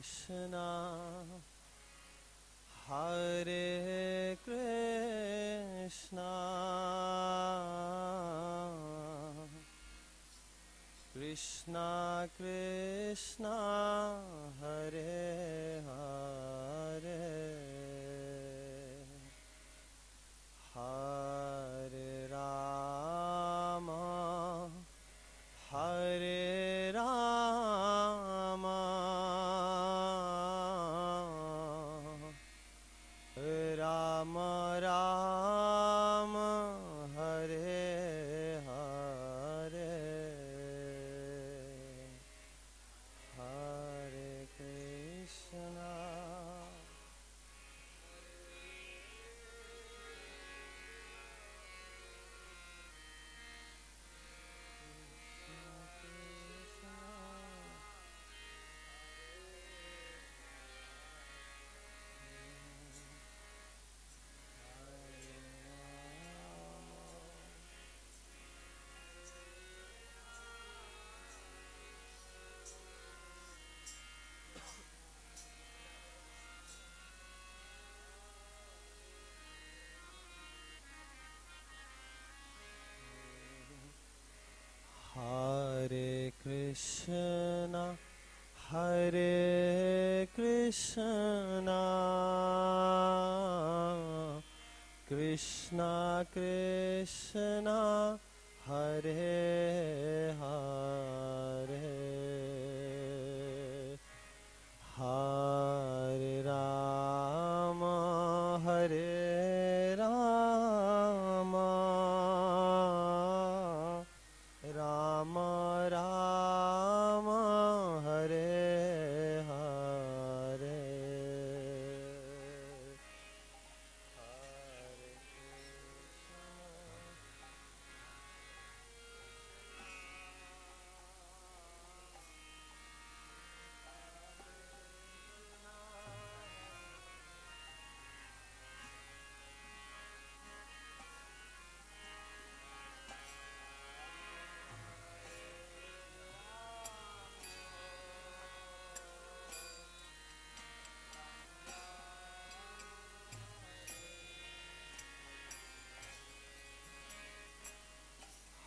Krishna, Hare Krishna, Krishna Krishna, Hare Hare, Hare Rama, Hare Rama, Rama Rama, Hare Hare, Hare Krishna, Hare Krishna, Hare Krishna, Krishna Krishna, Hare Hare, Hare Rama, Hare Rama, Rama Rama, Hare Hare,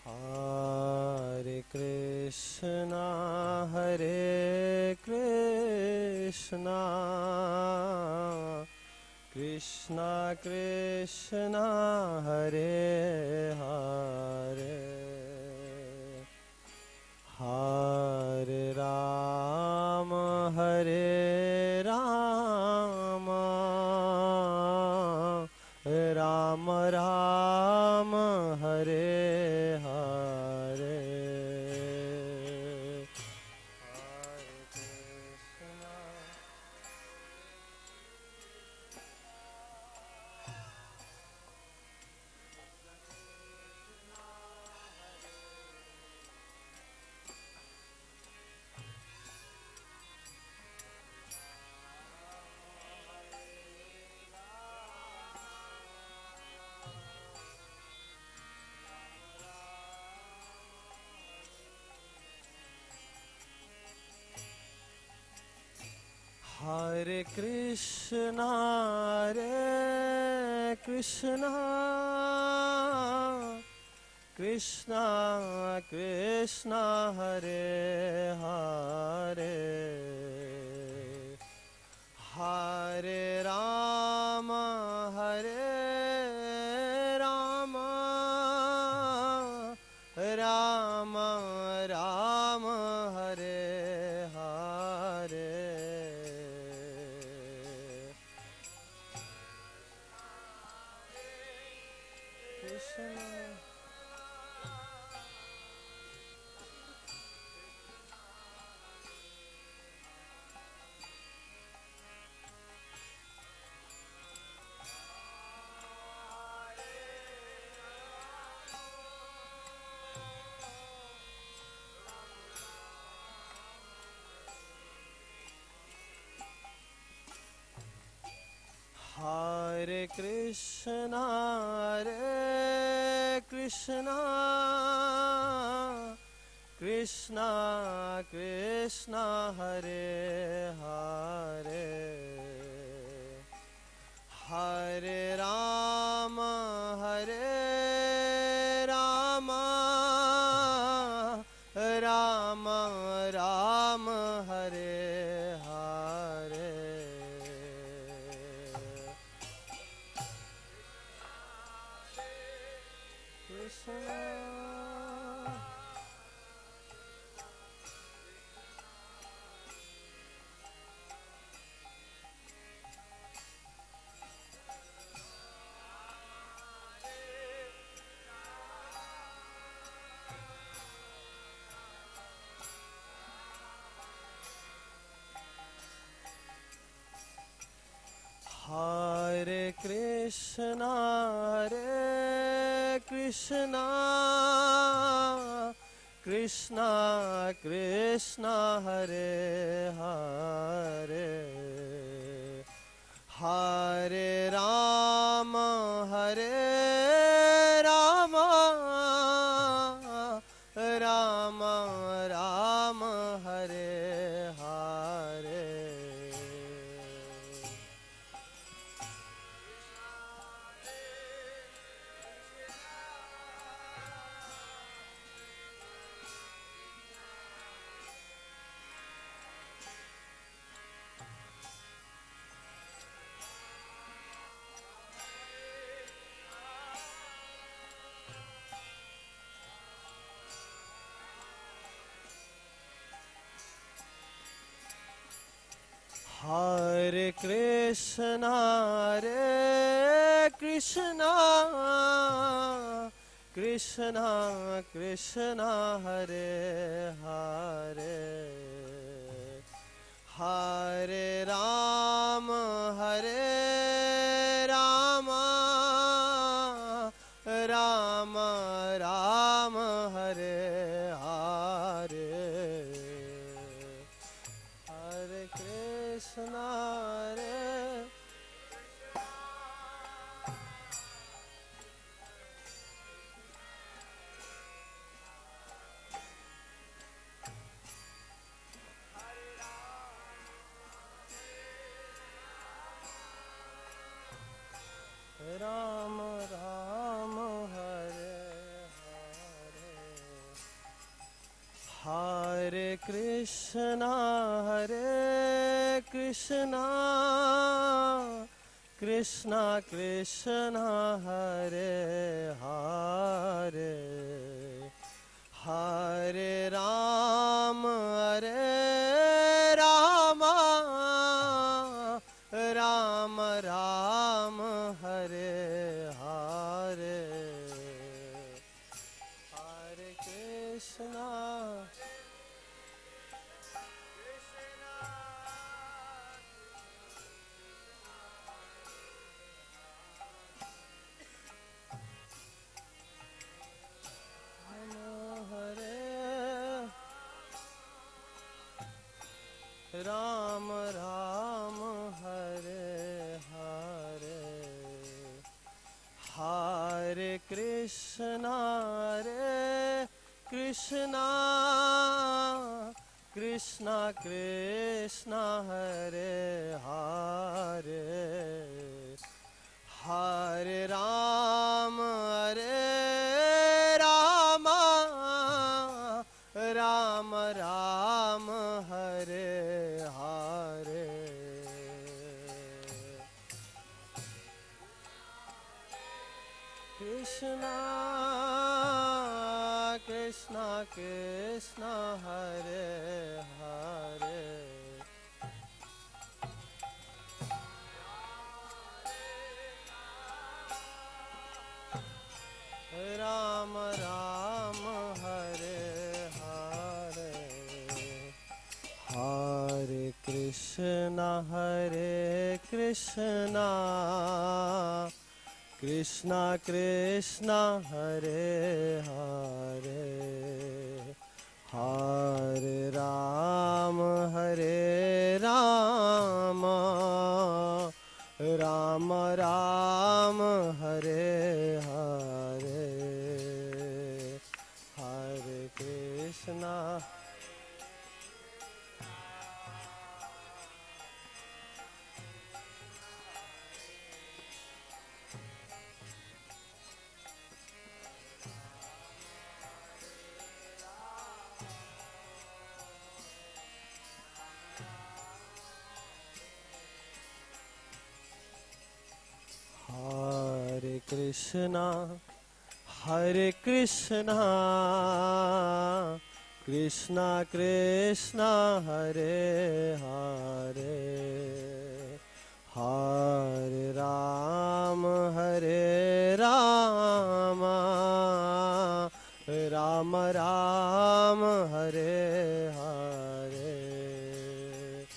Hare Krishna, Hare Krishna, Krishna Krishna, Hare Hare, Hare Rama, Hare Rama, Rama Rama, Hare Hare, Hare Krishna, Hare Krishna, Krishna Krishna, Hare Hare, Hare Rama, Hare Rama, Rama Rama, Hare Hare, Hare Krishna, Hare Krishna, Krishna Krishna, Hare Hare, Hare Krishna, Krishna Krishna, Hare Hare, Hare Rama, Rama Rama, Hare Hare. Hare Krishna, Krishna Krishna, Hare Hare, Hare Rama, Rama Rama, Hare Hare, Hare Krishna, Rama Rama, Hare Hare, Hare Krishna, Krishna Krishna, Hare Hare, Hare Rama, Rama Rama, Hare Hare, Hare Krishna, Rama Rama, Hare Hare, Hare Krishna, Krishna Krishna, Hare Hare, Hare Rama, Rama Rama, Hare Hare, Krishna Krishna Krishna, Hare Hare, Rama Rama, Hare Hare, Hare Krishna, Krishna Krishna, Hare Hare, Hare Rama, Rama Rama, Hare Hare, Hare Krishna, Hare Krishna, Krishna Krishna, Hare Hare, Hare Rama, Rama Rama, Hare Hare,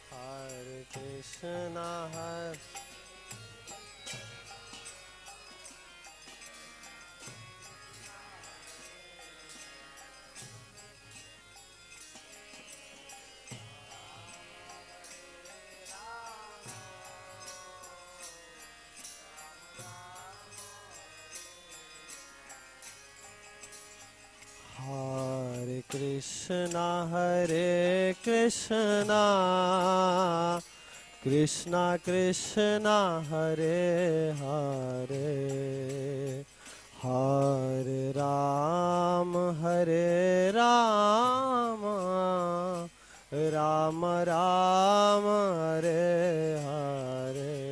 Hare Krishna, Hare Krishna, Krishna Krishna Hare Hare, Hare Ram Hare Rama, Rama Rama Hare Hare.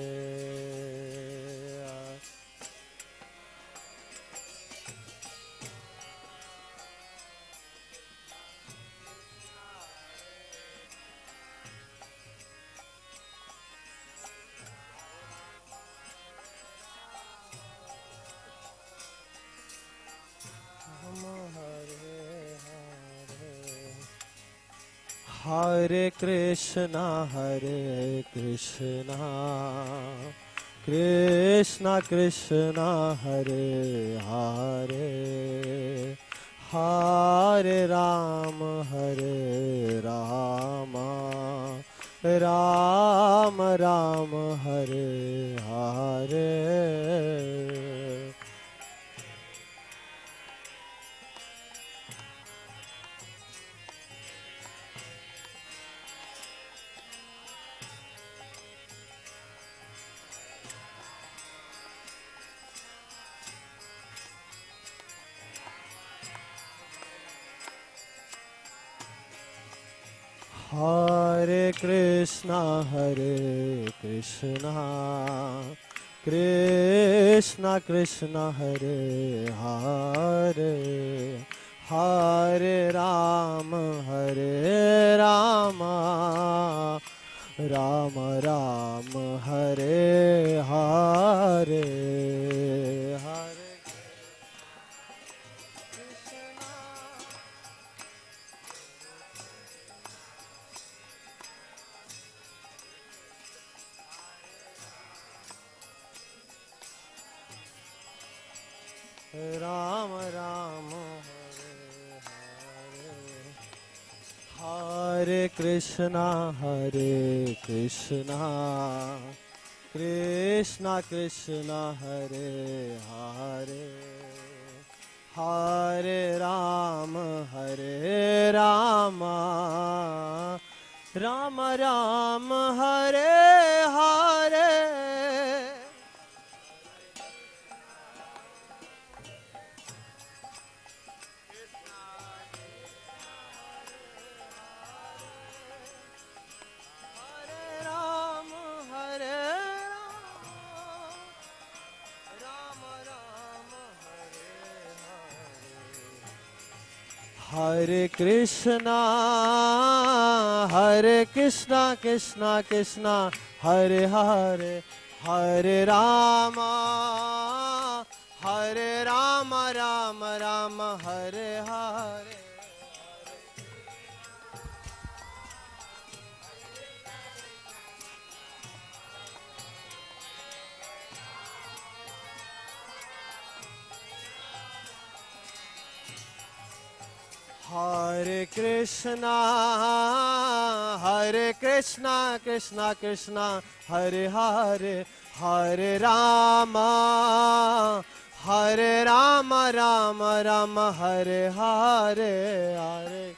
Hare Krishna, Krishna Krishna Hare Hare, Hare Rama, Rama Rama Hare Hare. Hare Krishna, Krishna Krishna Hare Hare, Hare Rama, Rama Rama Hare Hare, Hare Rama Rama Hare Hare, Hare Krishna, Krishna Krishna Hare Hare, Hare Rama, Rama Rama Hare Hare. Hare Krishna, Krishna Krishna Hare Hare, Hare Rama, Rama Rama Hare Hare. Hare Krishna, Krishna Krishna Hare Hare, Hare Rama, Rama Rama Hare Hare, Hare.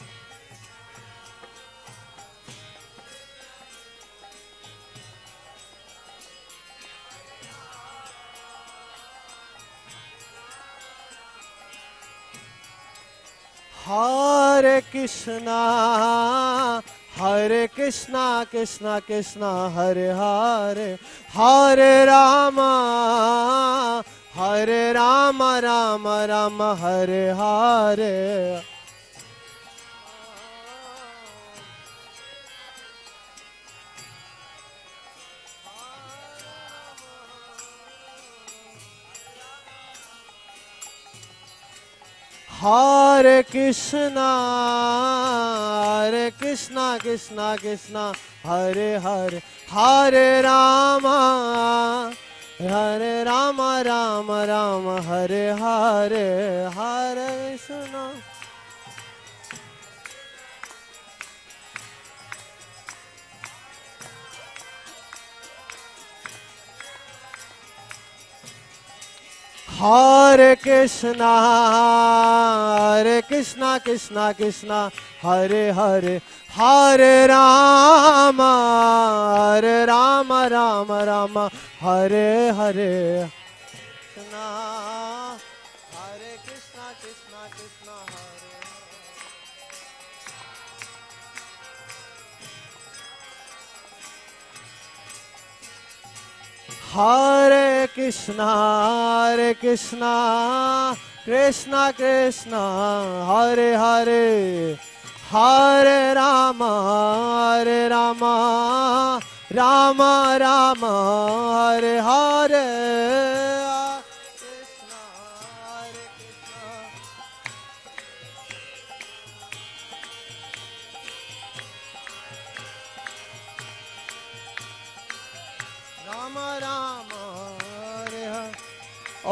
Hare Krishna, Krishna Krishna Hare Hare, Hare Rama, Rama Rama Hare Hare. Hare Krishna, Krishna Krishna Hare Hare, Hare Rama, Rama Rama Hare Hare, Hare Krishna. Hare Krishna, Krishna Krishna, Hare Hare, Hare Rama, Rama Rama, Hare Hare. Krishna, Hare Krishna, Krishna Krishna, Hare Krishna, Krishna Krishna, Hare Hare, Hare Rama, Rama Rama, Hare Hare.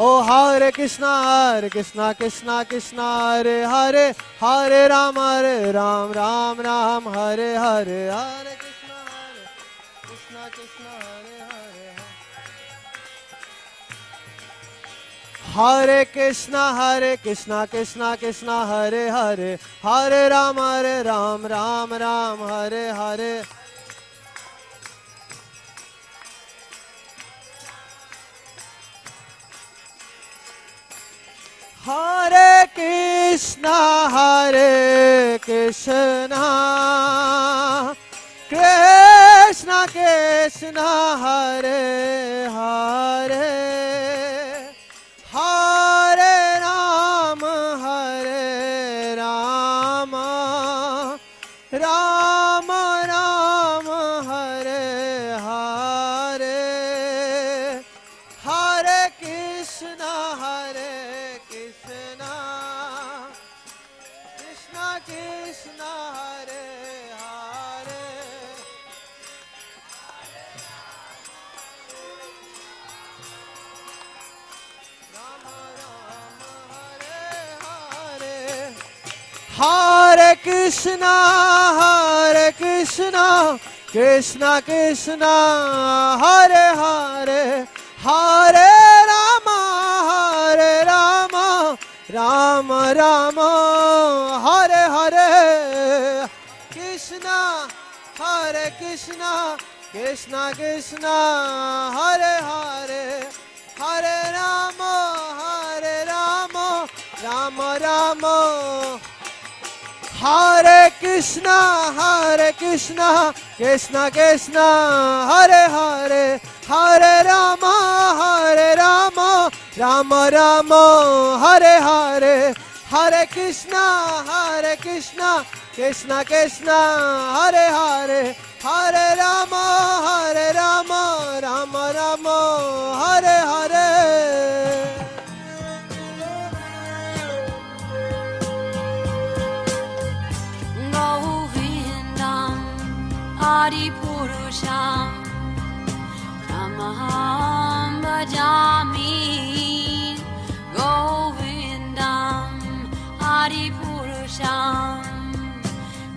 Oh Hare Krishna, Krishna Krishna, Hare Hare, Hare Ram, Ram Ram, Hare Hare, Hare Krishna, Krishna, Hare Krishna, Hare Krishna, Krishna, Hare Hare, Hare Ram, Ram, Hare Hare. Hare Krishna, Krishna Krishna, Hare Hare, Hare Ram, Ram Ram, Hare Hare, Hare Krishna, Krishna Krishna, Hare Hare, Rama Rama, Hare Hare, Hare Krishna, Krishna Krishna, Hare Hare, Hare Rama, Rama Rama, Hare Hare, Krishna, Krishna Krishna, Hare Hare, Hare Rama, Rama Rama, Hare Krishna, Krishna Krishna, Hare Hare, Hare Rama, Rama Rama, Hare Hare, Hare Krishna, Krishna Krishna, Hare Hare, Hare Rama, Rama Rama, Hare Hare. Govindam Adipurusham Tamaham Bhajami. Govindam Adipurusham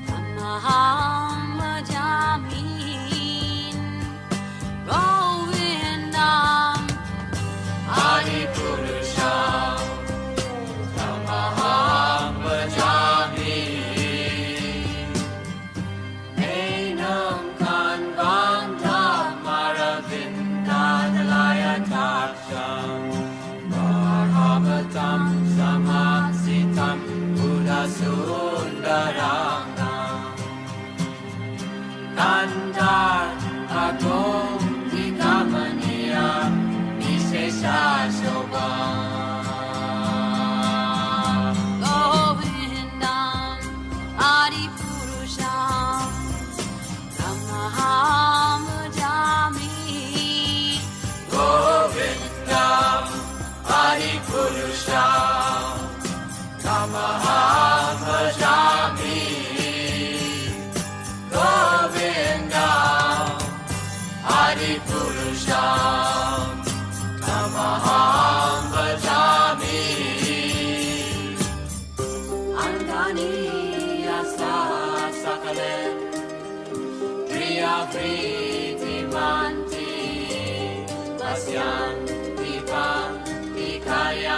Tamaham Bhajami. Govindam Adipurusham Tamaham Bhajami. Enam Kanvantam Maravindadalaya Taksham Bhagavatam Samasitam Buddhasundaranam Kandar Agom Vikamaniya Nishesha Shobham. Govindam Adipurusham Tamaham Bhajami. Govindam Adipurusham Tamaham Bhajami. Govindam Adipurusham Tamaham Bhajami. Andani Yasa Sakalen Priya Priti Manti Pasyan Dipan Dikaya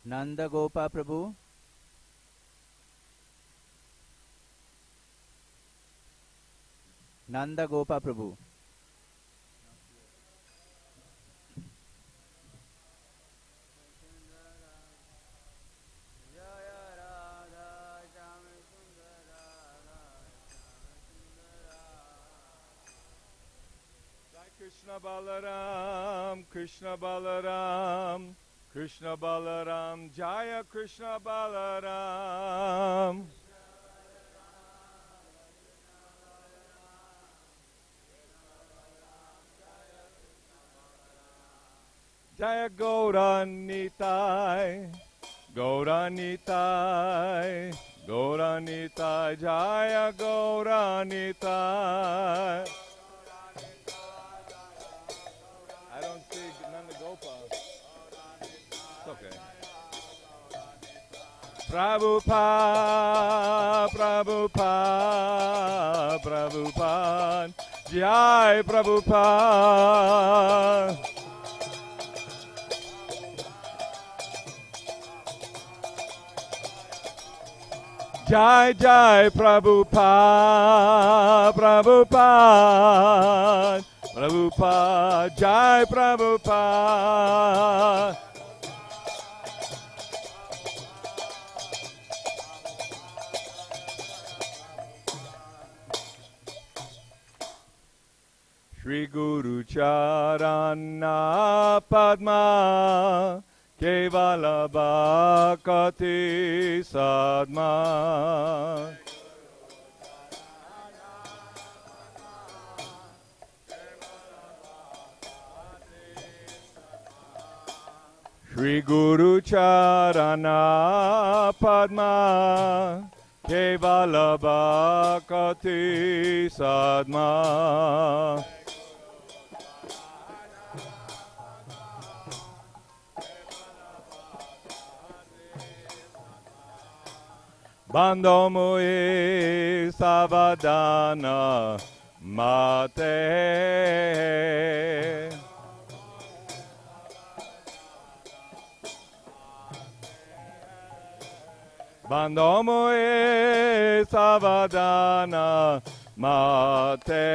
Nanda Gopa Prabhu, Nanda Gopa Prabhu. Krishna Balaram, Krishna Balaram, Krishna Balaram, Jaya Krishna Balaram. Jaya Gauranitai, Gauranitai, Gauranitai, Jaya Gauranitai. I don't see Nanda Gopal. It's okay. Prabhupada, Prabhupada, Prabhupada, Jai Prabhupada. Jai Jai Prabhupada, Prabhupada, Prabhupada, Jai Prabhupada. Shri Guru Charana Padma Kevala Bhakti Sadma. Shri Guru Charana Padma Kevala Bhakti Sadma. Bando mui savadana mate. Bando mui savadana mate.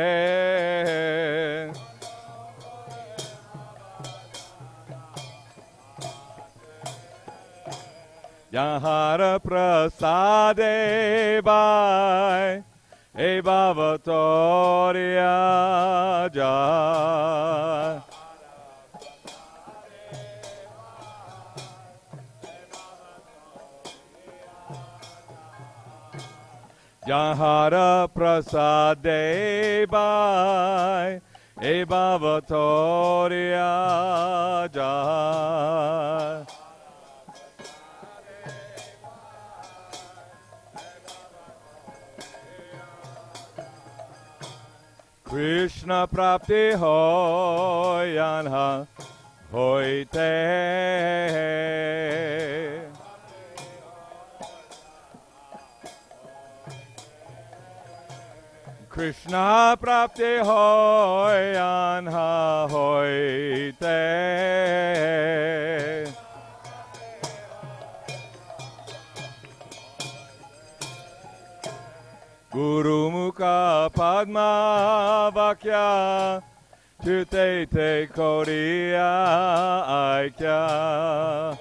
Yahara prasade vai e bhavatoria jai. Yahara prasade vai e bhavatoria jai. Krishna prapti hoyanha hoite. Krishna prapti hoyanha hoite. Guru Mukha Padma Vakya Chute Te Koriya Aikya.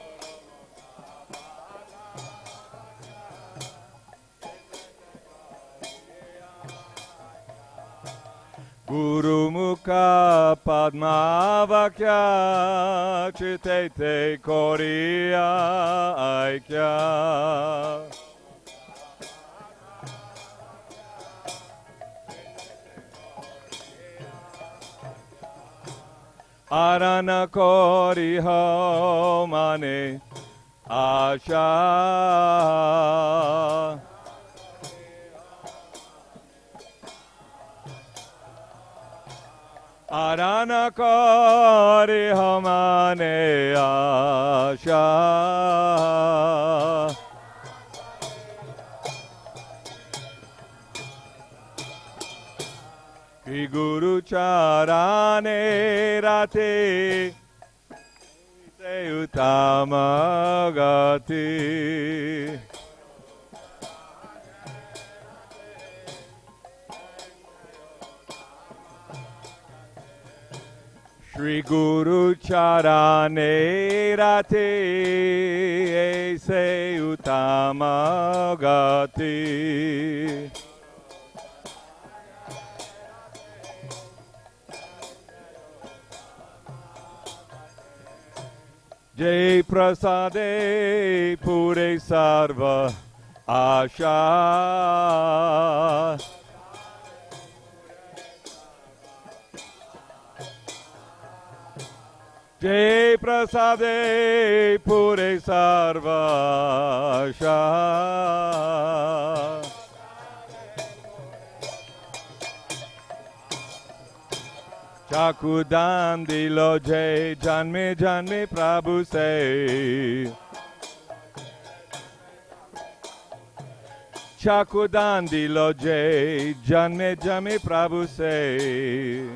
Guru Mukha Padma Vakya Chute Te Koriya Aikya. Arana kori ho mane asha. Arana kori ho mane asha. Shri Guru Charane Rate Te uttama gati. Shri Guru Charane Rate Aise Uttama Gati. Jai Prasade Pure Sarva Asha. Jai Prasade Pure Sarva Asha. Chakudan dilo jai janme janme Prabhu say. Chakudan dilo jai janme janme Prabhu say.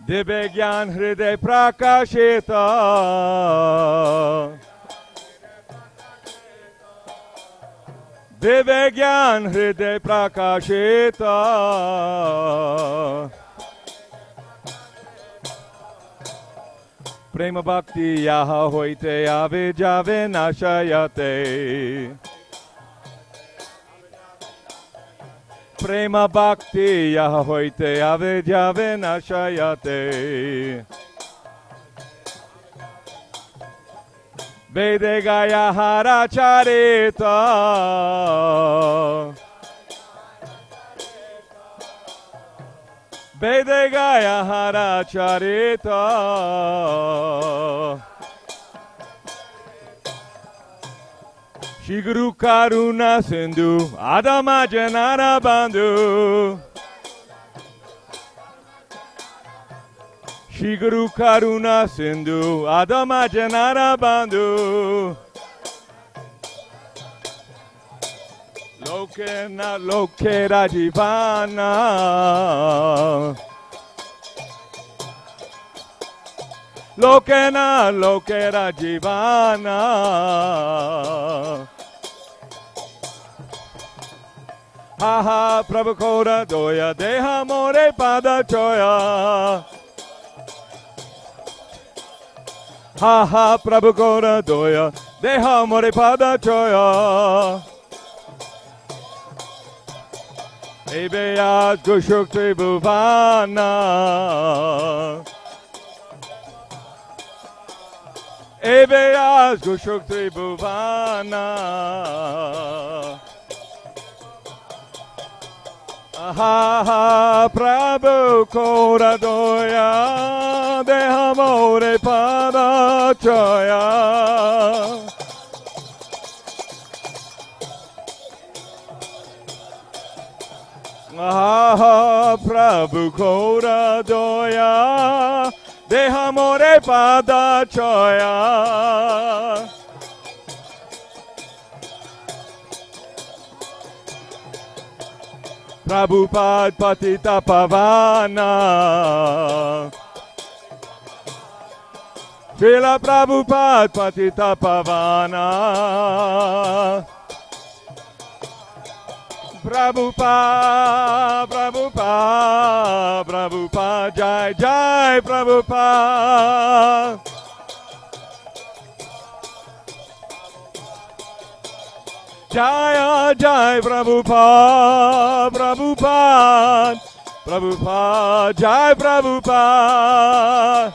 Divya Gyan Hriday Prakashita. Divya Gyan Hriday Prakashita. Prema Bhakti Yaha Hoite Ave Jave Nashayate. Prema Bhakti Yaha Hoite Ave Jave Nashayate. Vede Gaya Hara Charita. Vede Gaya Hara Charita. Shri Guru Karuna Sindhu Adama Janana Bandhu. Shri Guru Karuna Sindhu Adama Janana Bandhu. Lokena Lokera Jivana. Lokena Lokera Jivana. Ha ha Prabhu Kora Doya Deha More Pada Choya. Ha ha Prabhu Kora Doya Deha More Pada Choya. Ebeyas Gushukti Bhuvana. Ebeyas Gushukti Bhuvana. Ha ha Prabhu Kora Doya Deha More Pada Choya. Ha ha Prabhu Kora Doya Deha More Pada Choya. Prabhupada Patita Pavana. Srila Prabhupada Patita Pavana. Prabhupada, Prabhupada, Prabhupada, Jai Jai Prabhupada. Jaya Jai Prabhupada, Prabhupada, Prabhupada, Jai Prabhupada.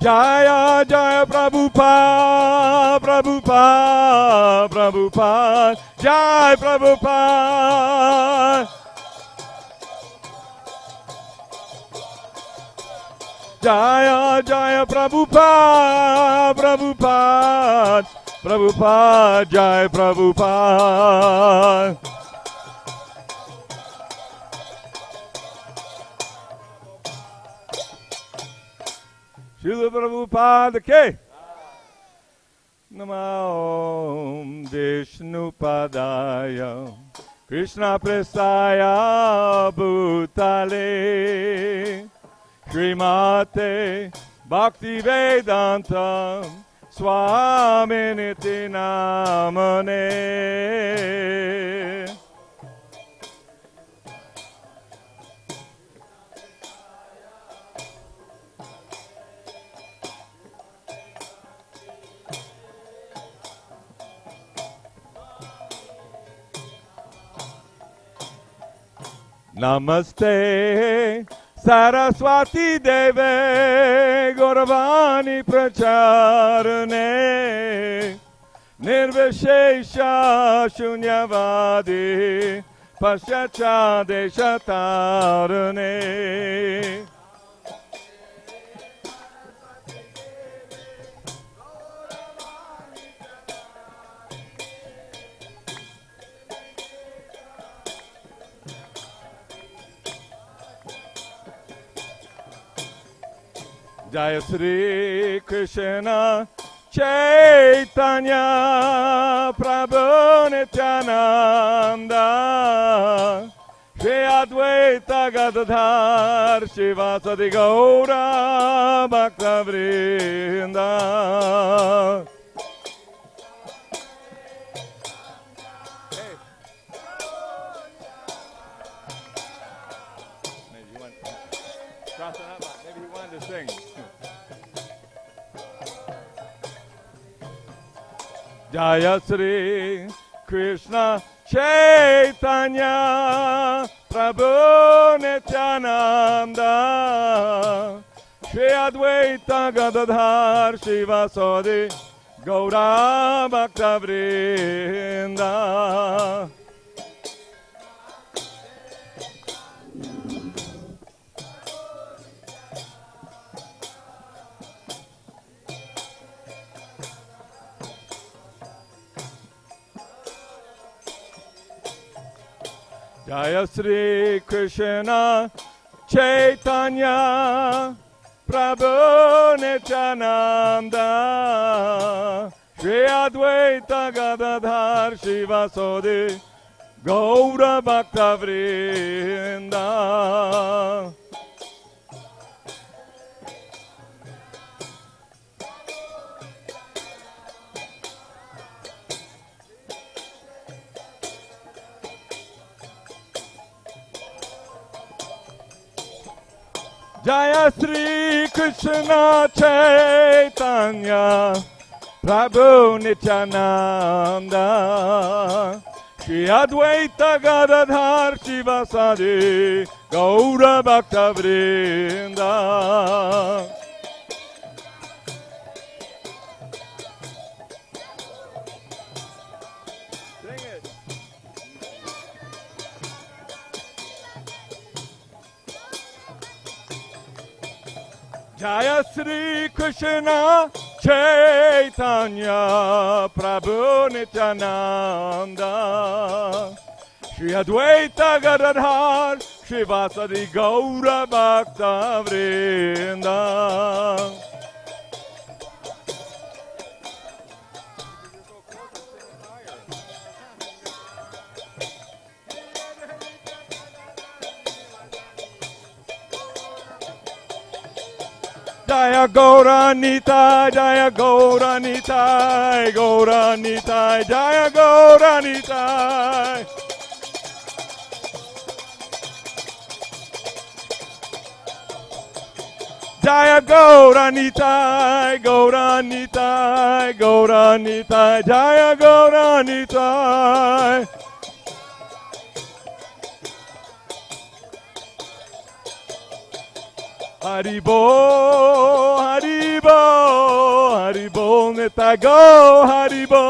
Jaya Jaya Prabhupada, Prabhupada, Prabhupada, Jai Prabhupada. Jaya Jaya Prabhupada, Prabhupada, Prabhupada, Jai Prabhupada. Srila Prabhupada ke. Namo Vishnu Padaya Krishna Prestaya Bhutale Srimate Bhakti Vedantam Swaminiti Namane. Namaste Saraswati Deve Gauravani Pracharane Nirvishesha Shunyavadi Paschacha Deshatarane. Jaya Sri Krishna Chaitanya Prabhu Nityananda Shri Advaita Gadadhar Shivasadi Gaura Bhakta Vrinda. Maybe he wanted to sing. Jaya Sri Krishna Chaitanya Prabhu Nityananda Shri Advaita Gadadhar Shivasadi Gaura Bhakta Vrinda. Jaya Sri Krishna Chaitanya Prabhu Nityananda Shri Advaita Gadadhar Shivasadi Gaura Bhakta Vrinda. Jaya Sri Krishna Chaitanya Prabhu Nityananda Shri Advaita Gadadhar Shivasadi Gaura Bhakta Vrinda. Jaya Sri Krishna Chaitanya Prabhu Nityananda Shri Advaita Gadadhar Shivasadi Gaura Bhakta Vrinda. Jaya Gaura Nitai, Jaya Gaura Nitai, Gaura Nitai, Jaya Gaura Nitai. Jaya Gaura Nitai, Gaura Nitai, Gaura Nitai, Jaya Gaura Nitai. Haribo, Haribo, Haribo, Nitai go, Haribo.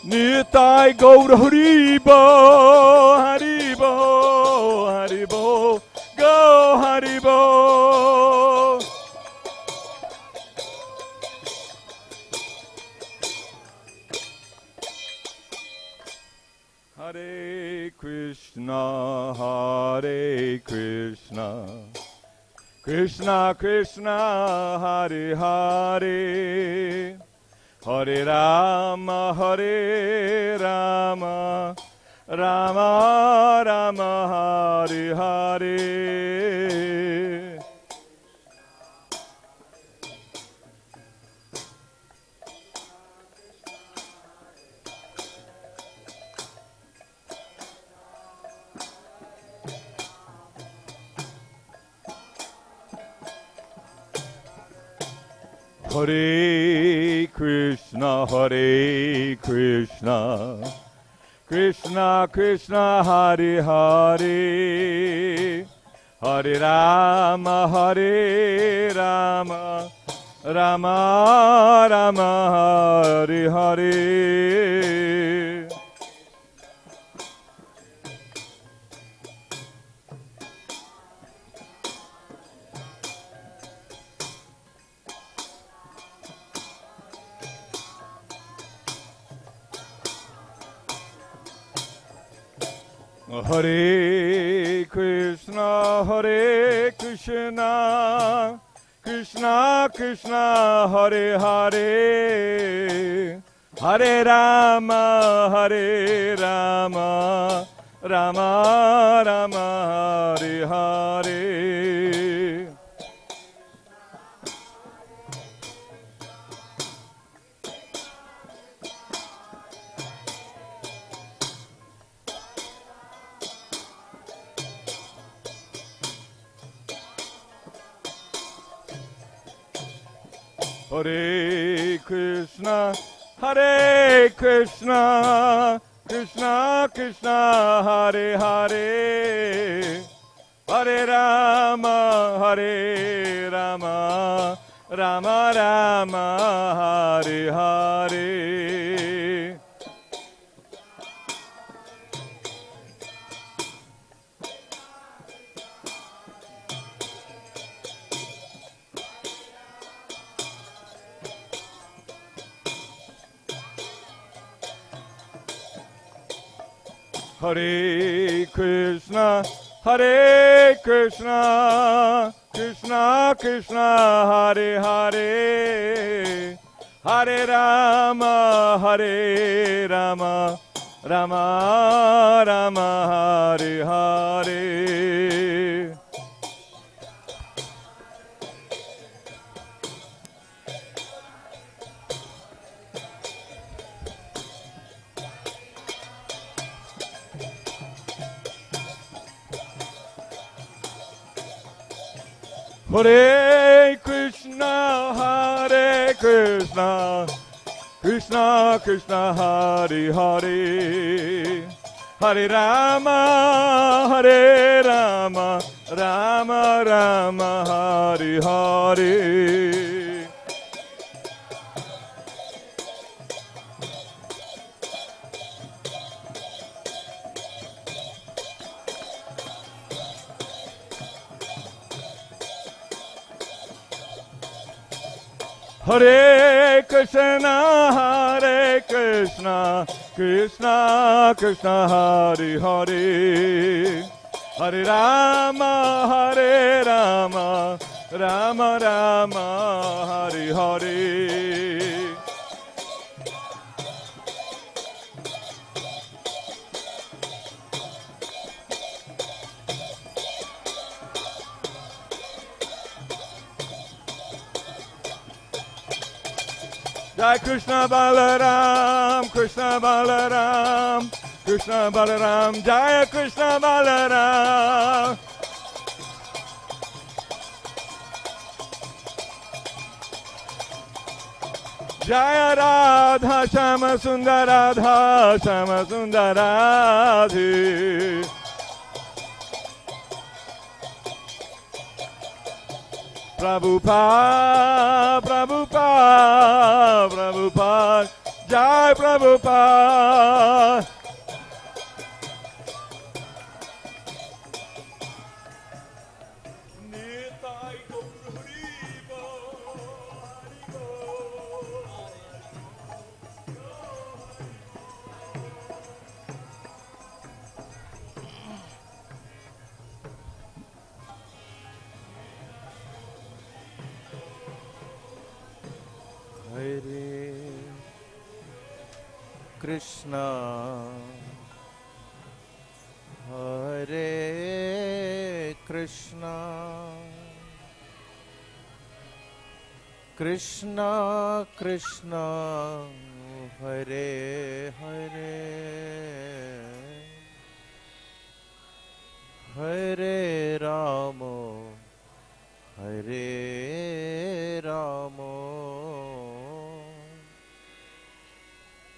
Nitai go, Haribo, Haribo, Haribo, go, Haribo. Hare Krishna, Hare Krishna, Krishna Krishna, Hare Hare, Hare Rama, Hare Rama, Rama Rama, Hare Hare. Hare Krishna, Hare Krishna, Krishna Krishna, Hare Hare, Hare Rama, Hare Rama, Rama Rama, Hare Hare. Hare Krishna, Hare Krishna, Krishna Krishna, Hare Hare, Hare Rama, Hare Rama, Rama Rama, Hare Hare. Hare Krishna, Hare Krishna, Krishna Krishna, Hare Hare, Hare Rama, Hare Rama, Rama Rama, Hare Hare. Hare Krishna, Hare Krishna, Krishna Krishna, Hare Hare, Hare Rama, Hare Rama, Rama Rama, Hare Hare. Hare Krishna, Hare Krishna, Krishna Krishna, Hare Hare, Hare Rama, Hare Rama, Rama Rama, Hare Hare. Hare Krishna, Hare Krishna, Krishna Krishna, Hare Hare, Hare Rama, Hare Rama, Rama Rama, Hare Hare. Jai Krishna Balaram, Krishna Balaram, Krishna Balaram, Jai Krishna Balaram. Jai Radha Shama Sundar Radha Shama Sundar Radhe. Prabhupada, Prabhupada, Prabhupada, Jai Prabhupada. Hare Krishna Hare Krishna Krishna Krishna Hare Hare Hare Ramo Hare Ramo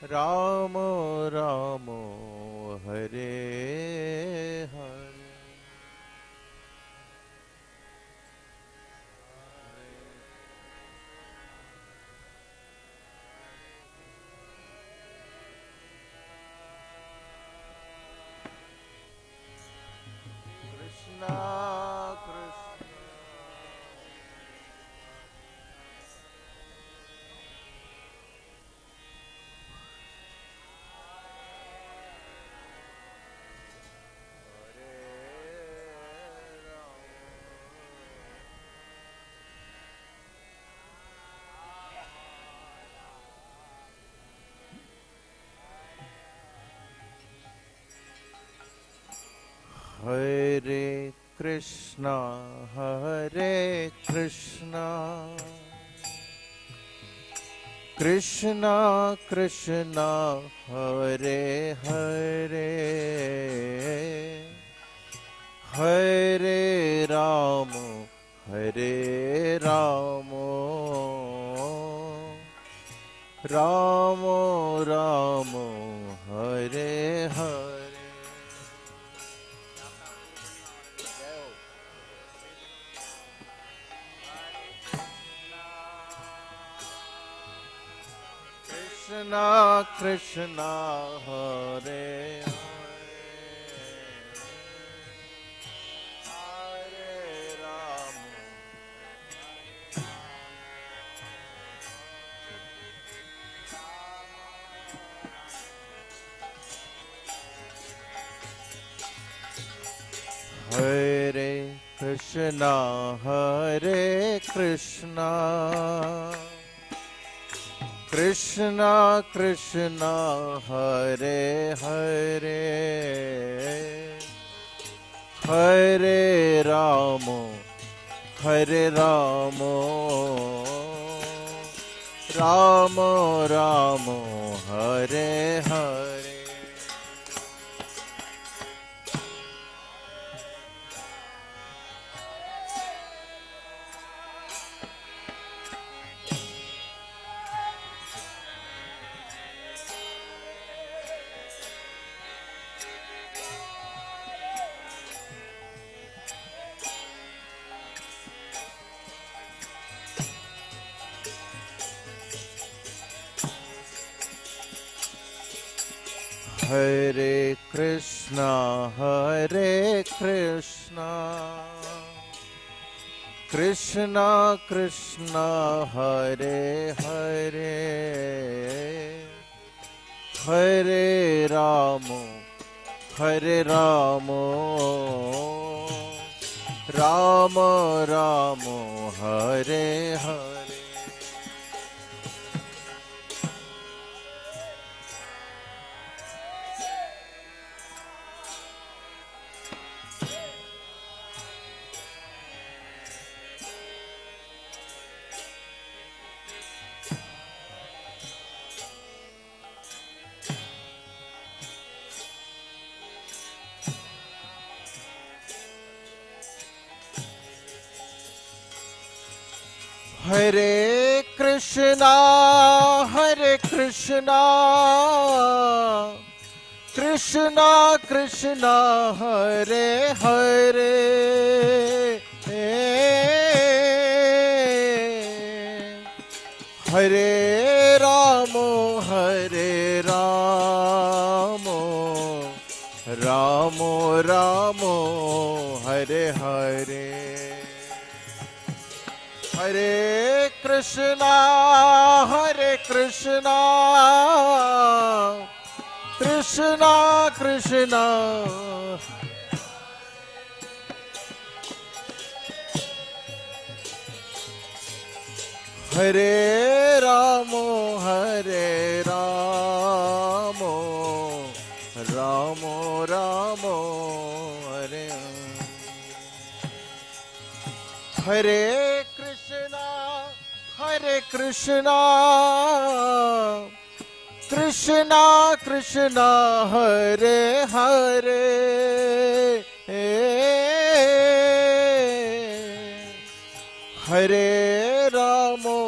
Ramo Ramo Hare Hare Krishna Krishna Hare Krishna Hare Krishna Krishna Krishna Hare Hare Hare Ramo Hare Ramo Ramo Ramo Hare Hare Krishna Krishna Hare Hare Ramo Hare Krishna Hare Krishna Krishna Krishna Hare Hare Hare Ramo Hare Ramo Ramo Ramo Hare Hare Hare Krishna Hare Krishna Krishna Krishna Hare Hare Hare Ramo Hare Ramo Ramo Ramo Hare Hare Hare Krishna Krishna Krishna Hare Hare Hare Ramo Hare Ramo Ramo Ramo Hare Hare Hare Krishna Krishna Krishna Hare Ramo Hare Ramo रामो रामो हरे हरे कृष्णा कृष्णा कृष्णा हरे हरे हरे रामो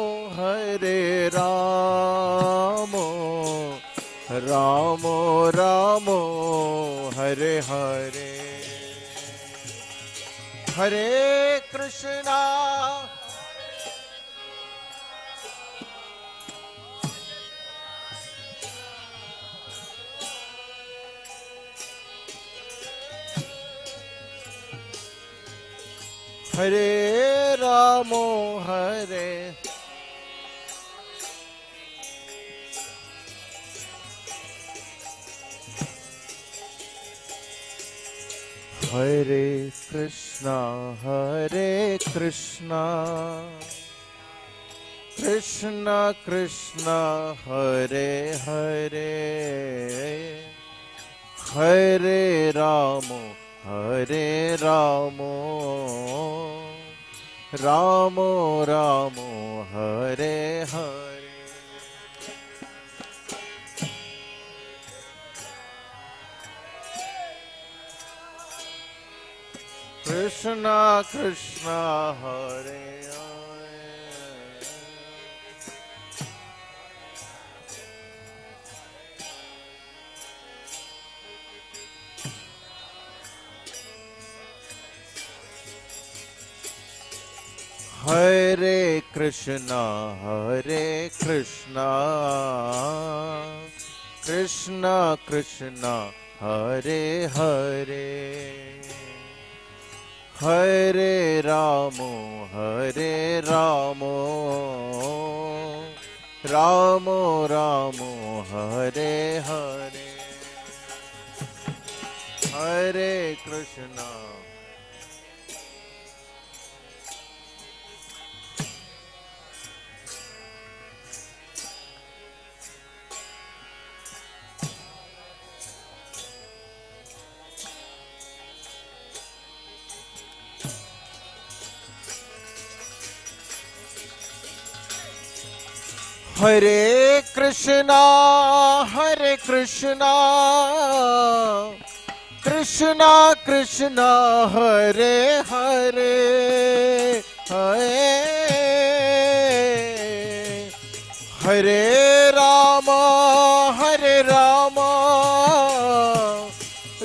रामो रामो हरे हरे हरे कृष्णा हरे रामो हरे हरे कृष्णा कृष्णा कृष्णा हरे हरे हरे रामो रामो रामो हरे हरे कृष्णा कृष्णा हरे हरे कृष्णा कृष्णा कृष्णा हरे हरे हरे रामो रामो रामो हरे हरे हरे कृष्णा हरे कृष्णा कृष्णा कृष्णा हरे हरे हरे राम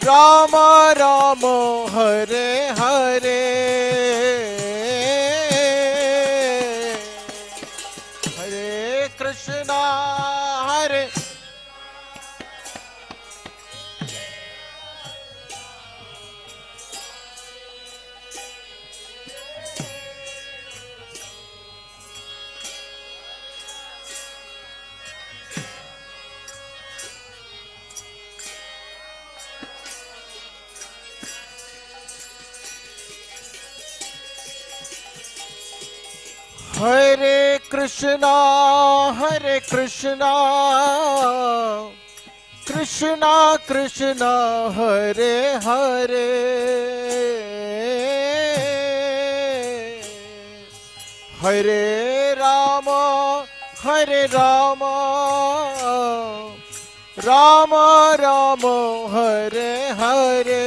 राम राम हरे हरे हरे कृष्णा हरे हरे कृष्णा कृष्णा कृष्णा हरे हरे हरे राम राम राम हरे हरे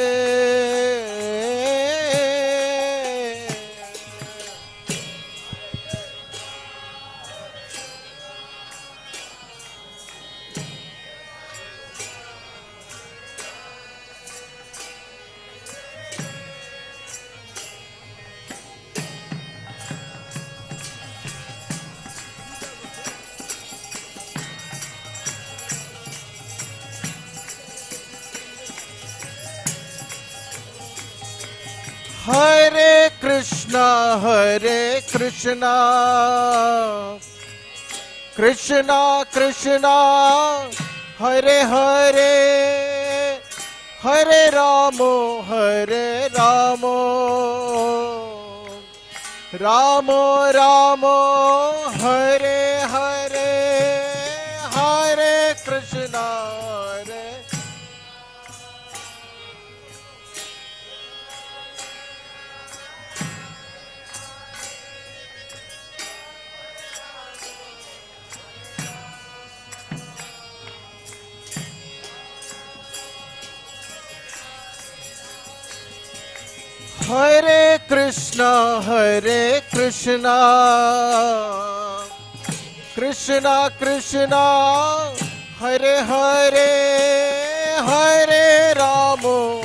हरे कृष्णा कृष्णा कृष्णा हरे हरे हरे रामो रामो रामो Hare Hare Hare Krishna Hare Krishna, Krishna Krishna, Hare Hare, Hare Ramo,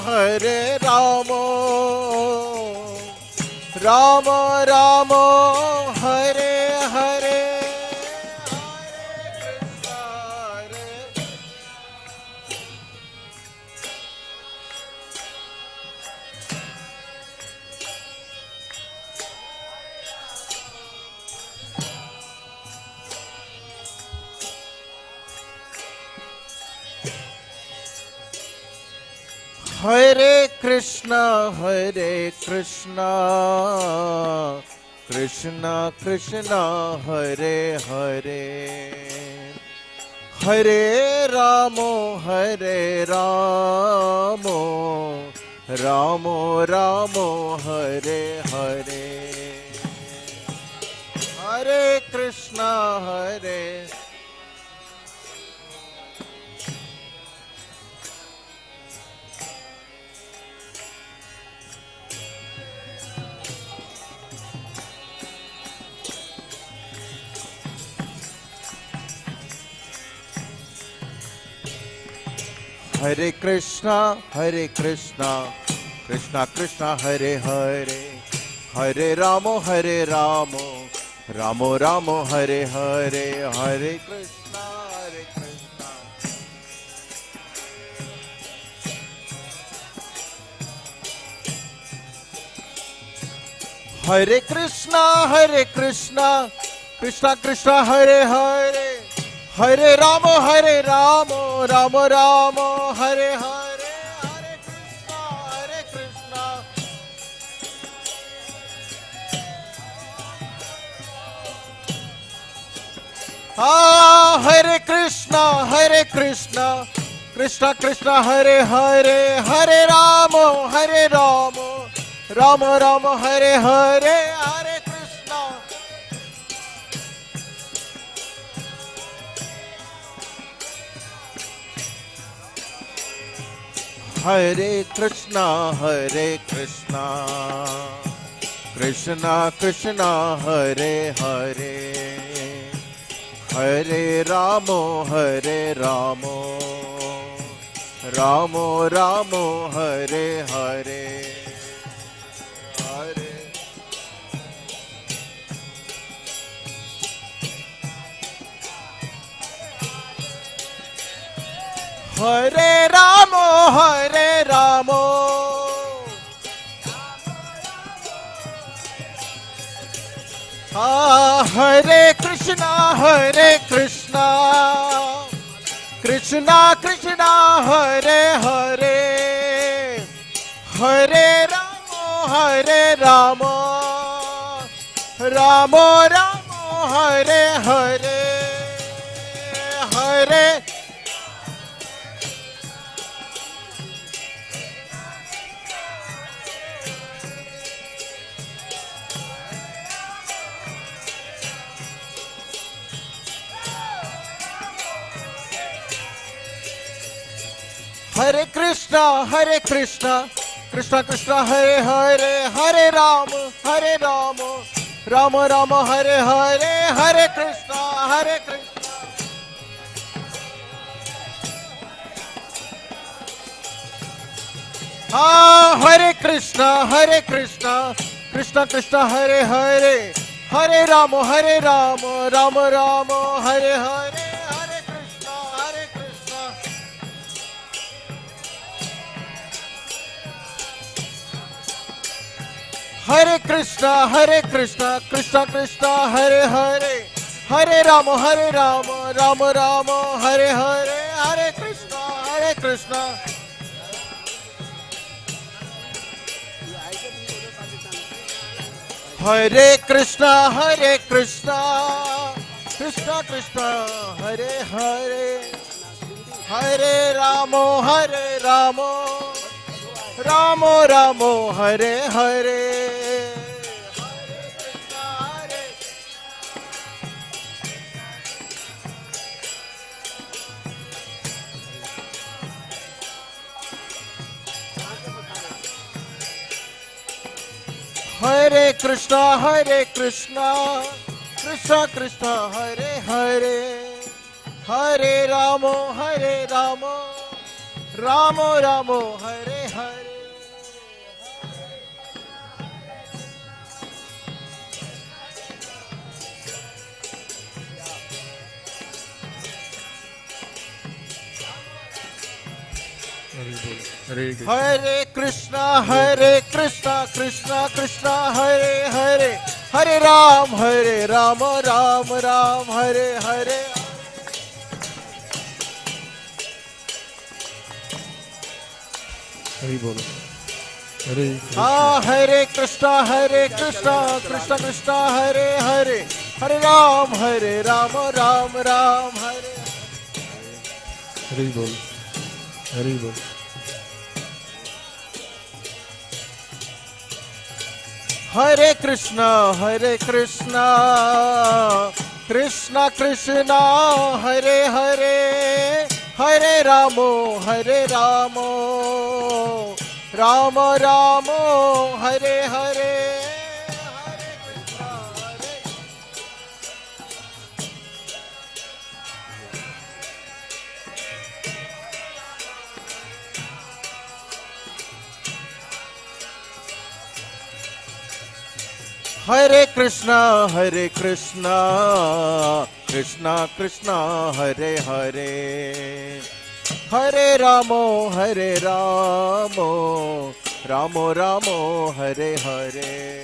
Rama Rama, Hare Hare, Hare Krishna, Hare Krishna, Krishna Krishna, Hare Hare, Hare Ramo, Ramo Ramo, Hare Hare, Hare Krishna, Hare Krishna, Krishna Krishna, Hare Hare, Hare Ramo, Ramo Ramo, Hare Hare, Hare Krishna, Hare Krishna, Krishna Krishna, Hare Hare, Hare Ramo, Ramo Ramo, Hare Hare, Hare Krishna, Hare Krishna, Krishna Hare Hare, Hare Ramo, Ramo Ramo, Hare Hare, Hare Krishna, Hare Krishna, Krishna Krishna, Hare Hare, Hare Ramo, Ramo Ramo, Hare Hare, Hare Ramo, Hare Krishna, Krishna Krishna, Hare Hare, Hare Ramo, Ramo Ramo, Hare Hare, Hare Hare Krishna, Krishna Krishna, Hare Hare, Hare Rama, Rama Rama, Hare Hare, Hare Krishna, Hare Krishna, Krishna Krishna, Hare Hare, Hare Rama, Rama Rama, Hare Hare, Hare Krishna, Hare Krishna, Krishna Krishna, Hare Hare, Hare Rama, Rama Rama, Hare Hare, Hare Krishna, Hare Krishna, Krishna Krishna, Hare Hare, Hare Rama, Ramo Ramo, Hare Hare, Hare Krishna, Krishna Krishna, Hare Hare, Hare Ramo, Ramo Ramo, Hare Hare. Hare Krishna, Krishna Krishna, Hare Hare, Hare Ram, Ram Ram, Hare Hare. Hari बोलो हरे Hare Krishna, Krishna Krishna, Hare Hare, Hare Ram, Ram Ram, Hare. Hari बोलो हरि बोलो Hare Krishna, Krishna Krishna, Hare Hare, Hare Ramo, Ramo Ramo, Hare Hare. Hare Krishna, Krishna Krishna, Hare Hare, Hare Ramo, Ramo Ramo, Hare Hare.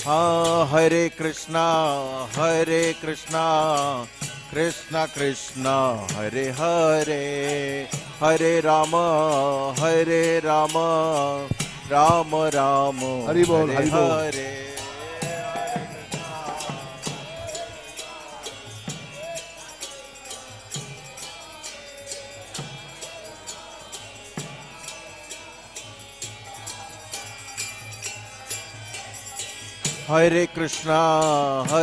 Hare Krishna, Krishna Krishna, Hare Hare, Hare Rama, Rama Rama, Hari Bol, Hare Hari Bol. Hare. Hare Krishna,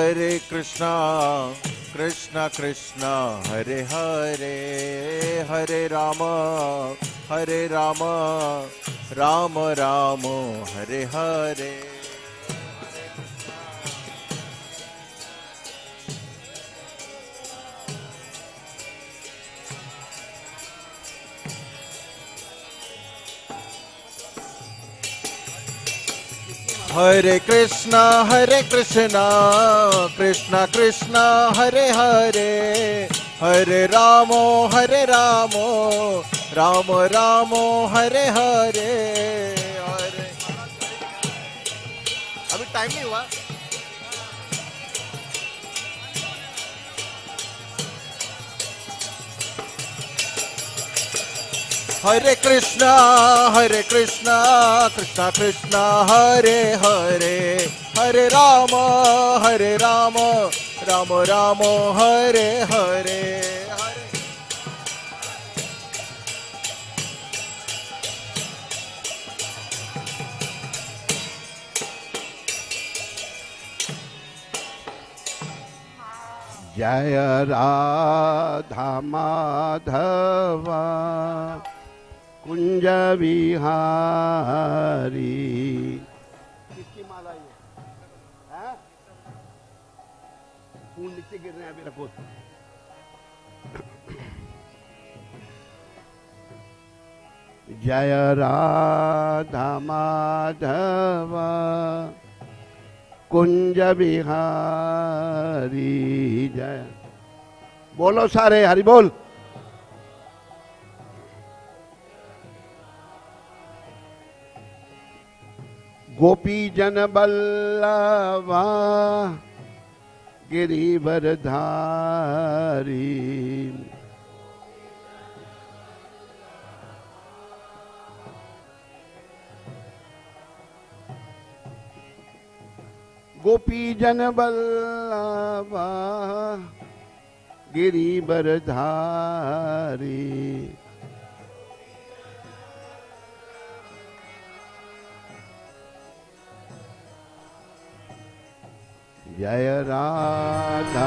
Krishna Krishna, Hare Hare, Hare Rama, Rama Rama, Hare Hare. Hare Krishna, Krishna Krishna, Hare Hare, Hare Ramo, Ramo Ramo, Hare Hare. अभी time नहीं हुआ. Hare Krishna, Krishna Krishna, Hare Hare, Hare Rama, Rama Rama, Hare Hare. जय राधा माधवा कुंज विहारी. किसकी माला ये है? फूल नीचे गिर रहे हैं अभी रखो. जय राधा माधवा कुंज बिहारी. जय बोलो सारे हरि बोल. गोपी जन बल्लवा गिरिवरधारी. गोपी जन बल्लवा गिरिवरधारी. जय राधा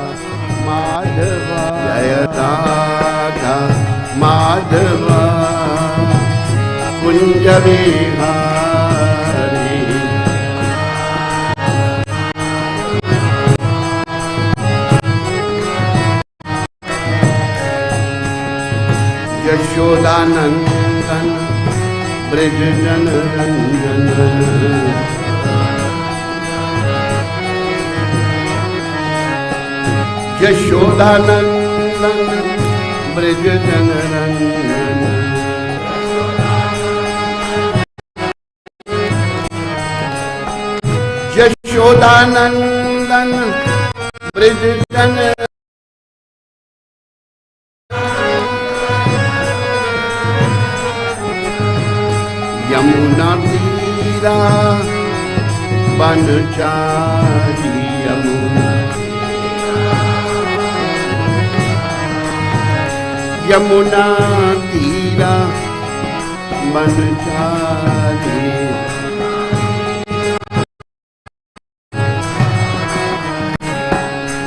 माधव जय राधा माधव कुंज बिहारी यशोदानंदन ब्रज जन रंजन यशोदानंदन ब्रज जन रंजन यशोदानंदन ब्रज जन यमुना तीरा बनचारी यमुना तीरा बनचारी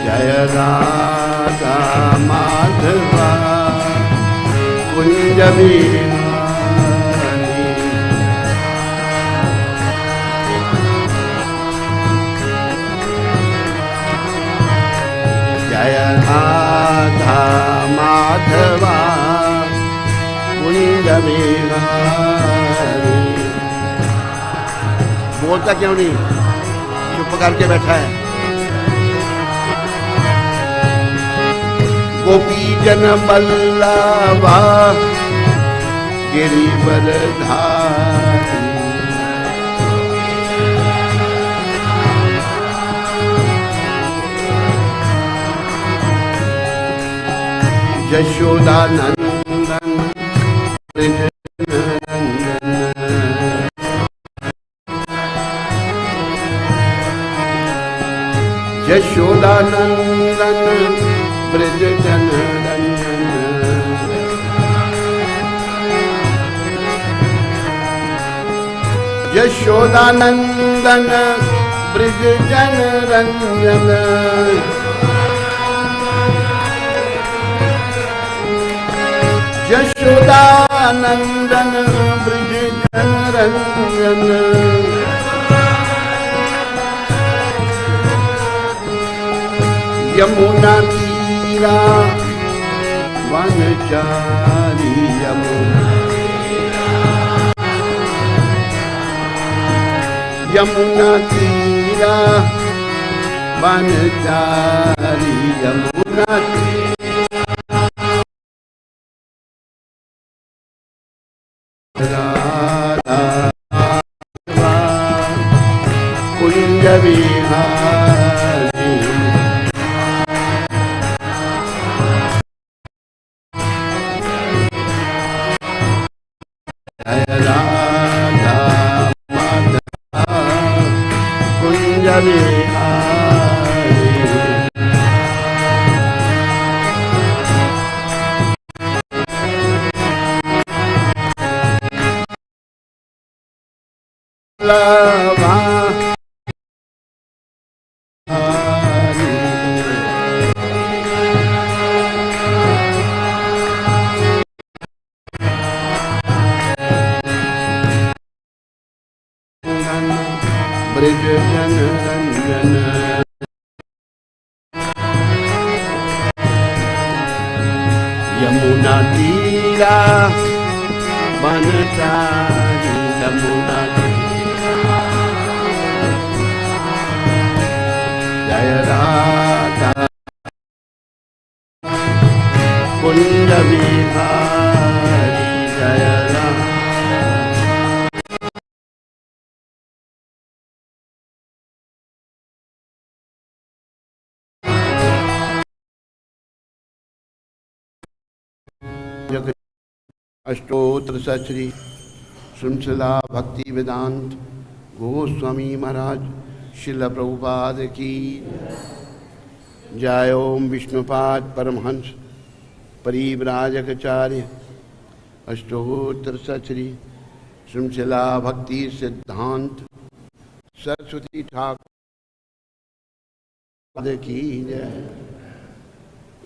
जय राधा माधवा कुंज बिहारी जय राधा माधवा कुंज बिहारी। बोलता क्यों नहीं, चुप करके बैठा है। गोपी जन बल्लभा गिरिवर धारी यशोदानंदन ब्रज नंदन यशोदानंदन ब्रज जन रंजन यशोदानंदन ब्रज जन रंजन यशोदानंदन ब्रज जन रंजन यमुना तीरा वनचारी यमुना तीरा वनचारी यमुना राधा कुंज बिहारी जय राधा माधवा कुंज बिहारी लवा ब्रज जन रंजन यमुना तीरा बनचारी यमुना जय राधा कुंज बिहारी जय राधा अष्टोत्तर श्री श्रृंखला भक्ति वेदांत गोस्वामी महाराज शिल प्रभुपाद की जय। ओम विष्णुपाद परमहंस परिव्राजकाचार्य अष्टोत्तर श्री श्रृंखला भक्ति सिद्धांत सरस्वती ठाकुर की जय।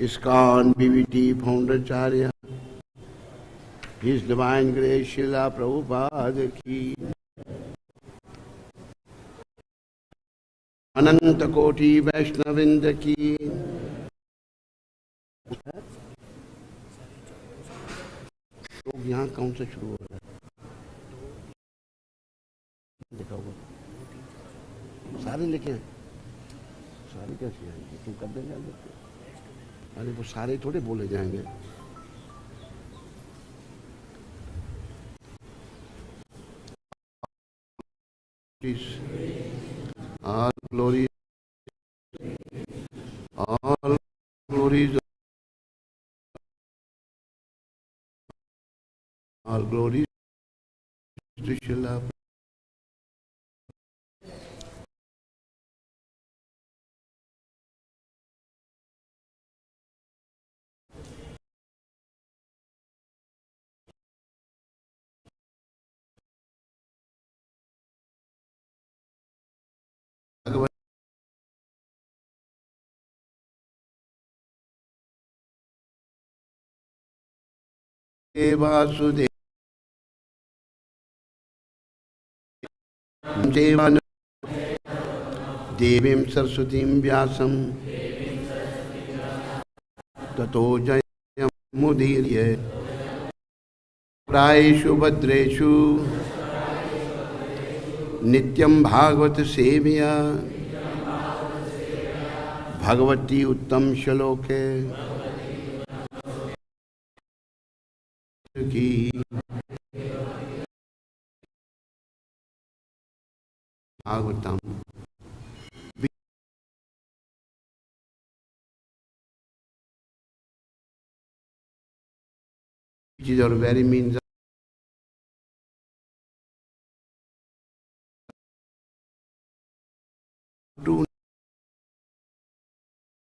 ISKCON BBT founder Charya, His Divine Grace Srila Prabhupada की, अनंत कोटि वैष्णववृंद की। लोग यहाँ कौन से शुरू हो रहा है? देखा होगा सारे लिखे हैं। सारे कैसे आएंगे? तुम कर देंगे? अरे वो सारे थोड़े बोले जाएंगे। All glory, all glories, all glories to Srila Bhagavad Vasudeva Devan Devim Saraswatim Vyasam Tato Jayam Mudirye Praeshu Bhadreshu Nityam Bhagavat Sevya Bhagavati Uttam Shaloke की Bhagavatam, which is our very means of do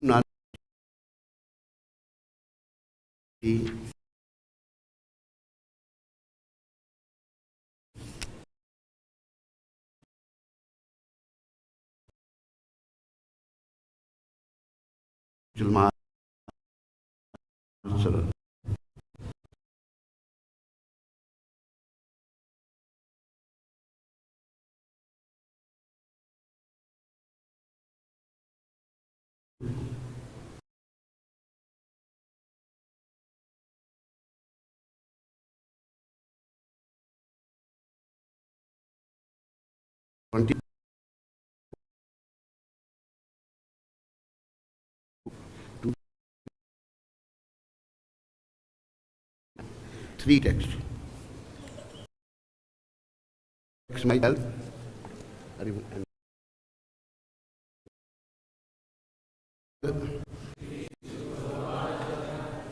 not be Julma 20 three texts. Text myself.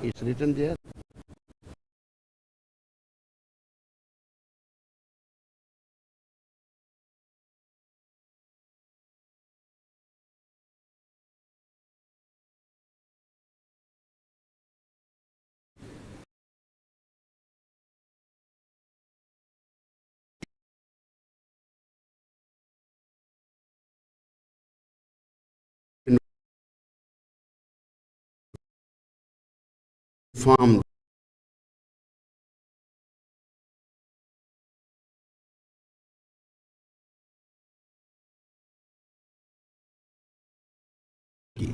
It's written there. Formed the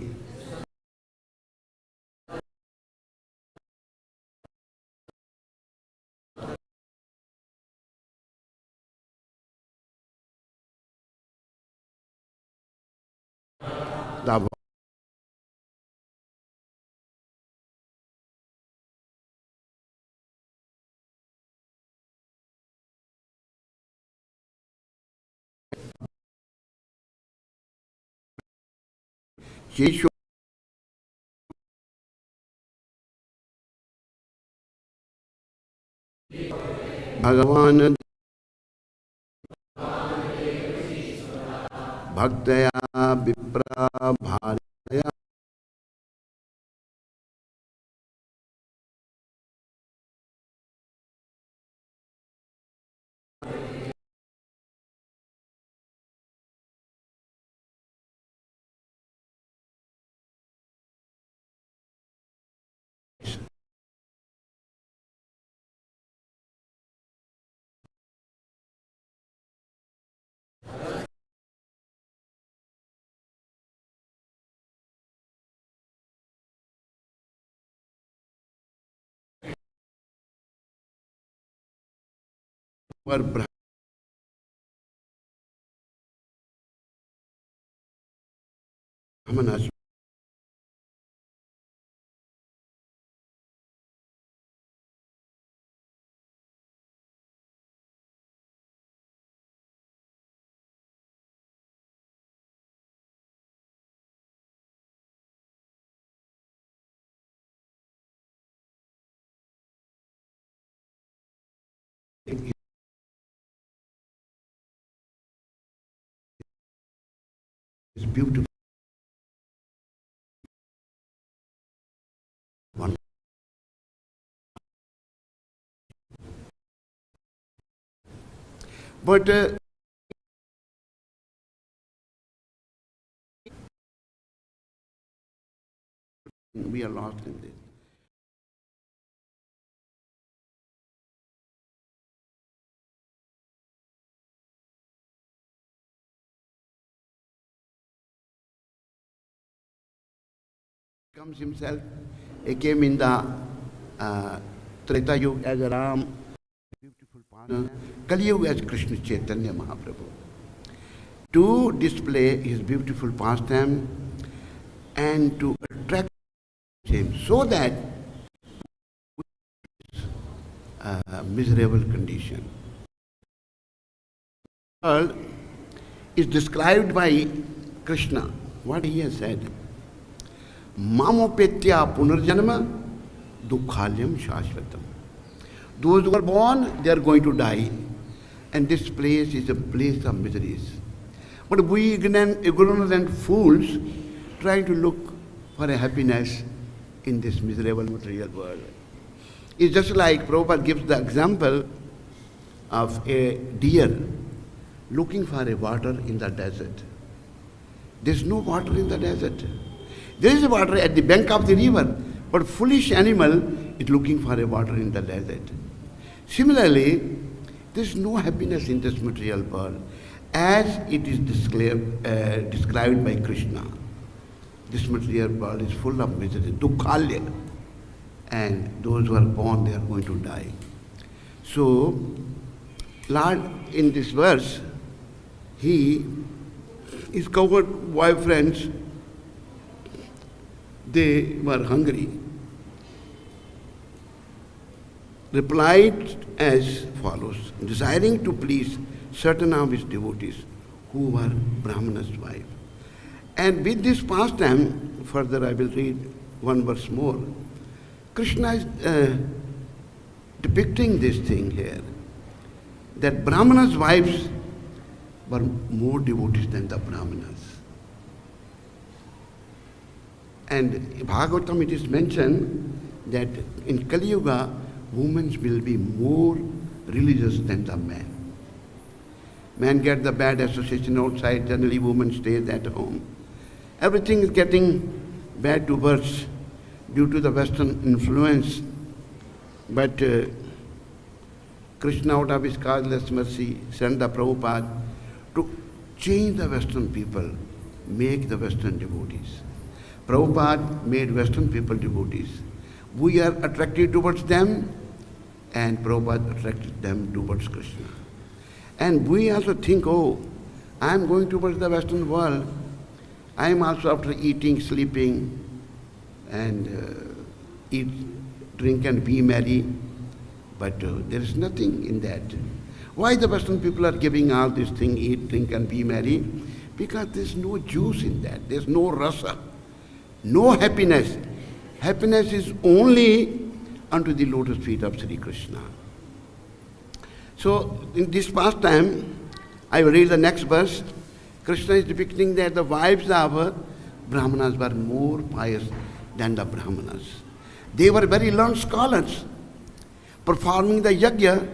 Yeshu Bhagavan Bhaktaya Vipra Bharaya were Brahmanas. It's beautiful. One. But we are lost in this. Comes himself. He came in the Treta Yuga as a Ram, beautiful partner. Kali Yuga as Krishna Chaitanya Mahaprabhu, to display his beautiful pastime and to attract him, so that miserable condition. World is described by Krishna. What he has said. Mamopetya punarjanama dukhalyam shashvatam. Those who are born, they are going to die. And this place is a place of miseries. But we ignorant fools try to look for a happiness in this miserable material world. It's just like Prabhupada gives the example of a deer looking for a water in the desert. There's no water in the desert. There is water at the bank of the river, but foolish animal is looking for a water in the desert. Similarly, there is no happiness in this material world, as it is described by Krishna. This material world is full of misery, dukkhalya, and those who are born, they are going to die. So, Lord, in this verse, he is covered boyfriends. They were hungry. Replied as follows, desiring to please certain of his devotees who were Brahmana's wife. And with this pastime, further I will read one verse more. Krishna is depicting this thing here, that Brahmana's wives were more devotees than the Brahmanas. And in Bhagavatam it is mentioned that in Kali Yuga, women will be more religious than the men. Men get the bad association outside, generally women stays at home. Everything is getting bad to worse due to the Western influence. But Krishna, out of his causeless mercy, sent the Prabhupada to change the Western people, make the Western devotees. Prabhupada made Western people devotees. We are attracted towards them, and Prabhupada attracted them towards Krishna. And we also think, oh, I am going towards the Western world. I am also after eating, sleeping, and eat, drink and be merry. But there is nothing in that. Why the Western people are giving all these things, eat, drink and be merry? Because there is no juice in that. There is no rasa. No happiness. Happiness is only unto the lotus feet of Sri Krishna. So, in this pastime, I will read the next verse. Krishna is depicting that the wives of Brahmanas were more pious than the Brahmanas. They were very learned scholars, performing the yajna,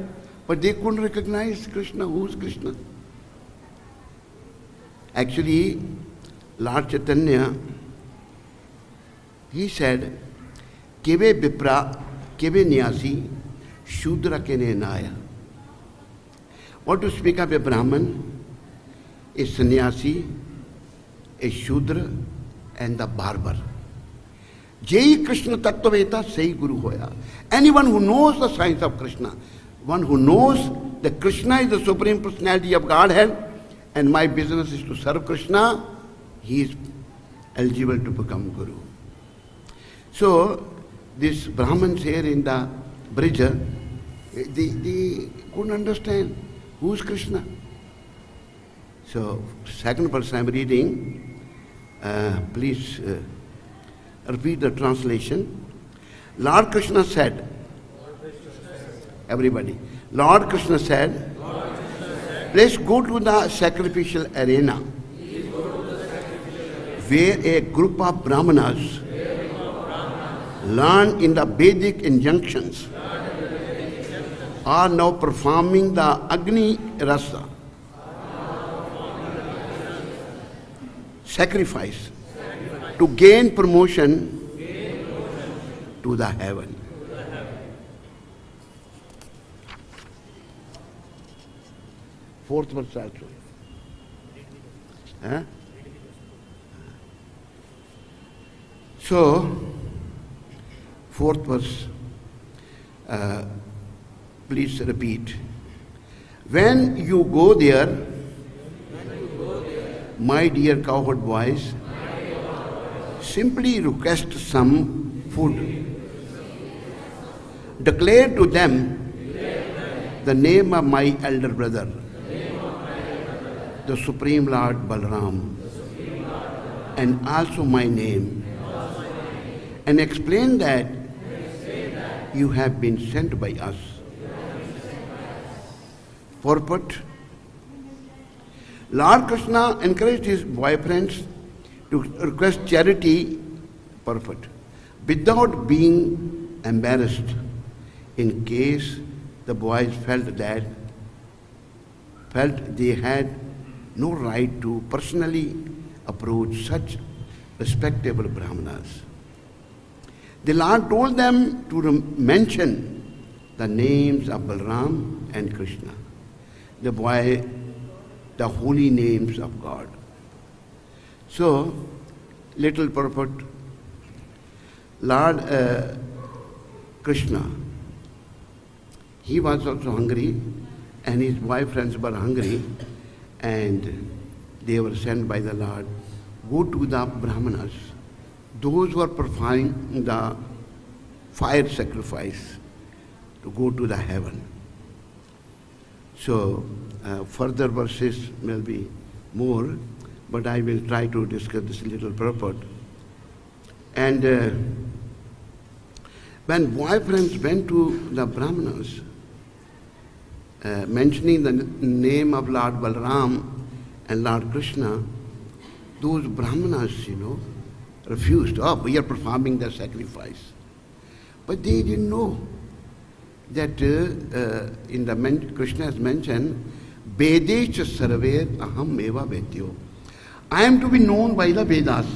but they couldn't recognize Krishna. Who's Krishna? Actually, Lord Chaitanya, he said, Keve Vipra, Keve Nyasi, Shudra Kene Naya. What to speak of a Brahman, a sannyasi, a Shudra, and the barber. Jai Krishna Tattvaveta, Sei Guru Hoya. Anyone who knows the science of Krishna, one who knows that Krishna is the Supreme Personality of Godhead and my business is to serve Krishna, he is eligible to become Guru. So, these Brahmins here in the bridge, they couldn't understand who's Krishna. So, second verse I'm reading, please repeat the translation. Lord Krishna said, everybody, Lord Krishna said, let's go to the sacrificial arena where a group of Brahmanas learn in the Vedic injunctions are now performing the Agni Rasa sacrifice to gain promotion to the heaven. Fourth verse also. Huh? So, fourth verse, please repeat. When you go there, my dear cowherd boys, simply request some food. Declare to them the name of my elder brother, the Supreme Lord Balaram, and also my name, and explain that you have been sent by us. Purport: Lord Krishna encouraged his boyfriends to request charity, purport, without being embarrassed in case the boys felt they had no right to personally approach such respectable Brahmanas. The Lord told them to mention the names of Balaram and Krishna, the holy names of God. So, little purport, Lord Krishna, he was also hungry and his boyfriends were hungry and they were sent by the Lord, go to the Brahmanas, those who are performing the fire sacrifice, to go to the heaven. So, further verses will be more, but I will try to discuss this little purport. And when boyfriends went to the Brahmanas, mentioning the name of Lord Balaram and Lord Krishna, those Brahmanas, refused. Oh, we are performing the sacrifice. But they didn't know that in the Krishna has mentioned, Vedecha sarve aham eva vedyo. I am to be known by the Vedas.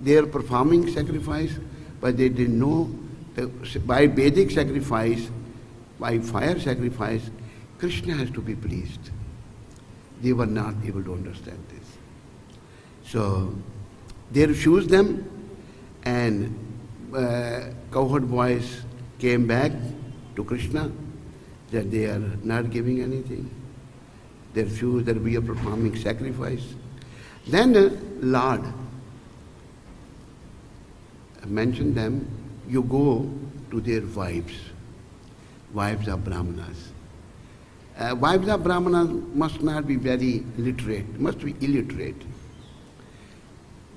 They are performing sacrifice, but they didn't know that by Vedic sacrifice, by fire sacrifice, Krishna has to be pleased. They were not able to understand this. So, they refused them, and cowherd boys came back to Krishna that they are not giving anything. They refused that we are performing sacrifice. Then the Lord mentioned them, you go to their wives of Brahmanas. Wives of Brahmanas must not be very literate, must be illiterate.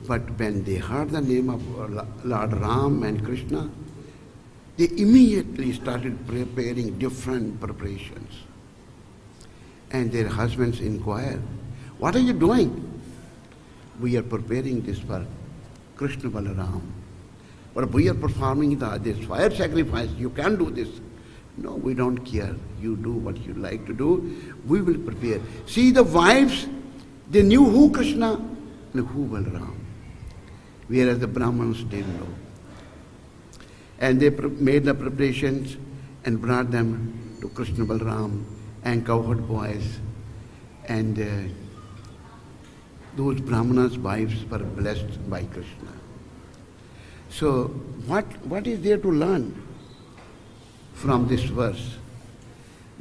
But when they heard the name of Lord Ram and Krishna, they immediately started preparing different preparations. And their husbands inquired, what are you doing? We are preparing this for Krishna Balaram. But we are performing this fire sacrifice. You can't do this. No, we don't care. You do what you like to do. We will prepare. See, the wives, they knew who Krishna and who Balaram, whereas the Brahmins didn't know. And they made the preparations and brought them to Krishna Balaram and cowherd boys. And those Brahmanas' wives were blessed by Krishna. So, what is there to learn from this verse?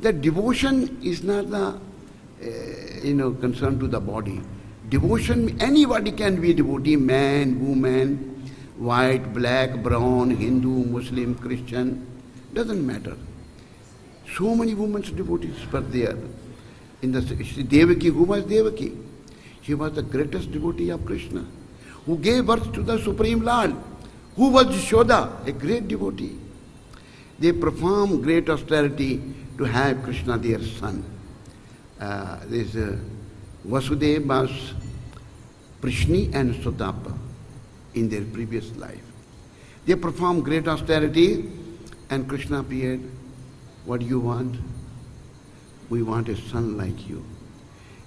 That devotion is not the, concern to the body. Devotion, anybody can be a devotee, man, woman, white, black, brown, Hindu, Muslim, Christian, doesn't matter. So many women's devotees were there. In the Devaki, who was Devaki? She was the greatest devotee of Krishna, who gave birth to the Supreme Lord. Who was Yashoda? A great devotee. They performed great austerity to have Krishna their son. Vasudeva was Prishni and Sudapa in their previous life. They performed great austerity and Krishna appeared. What do you want? We want a son like you.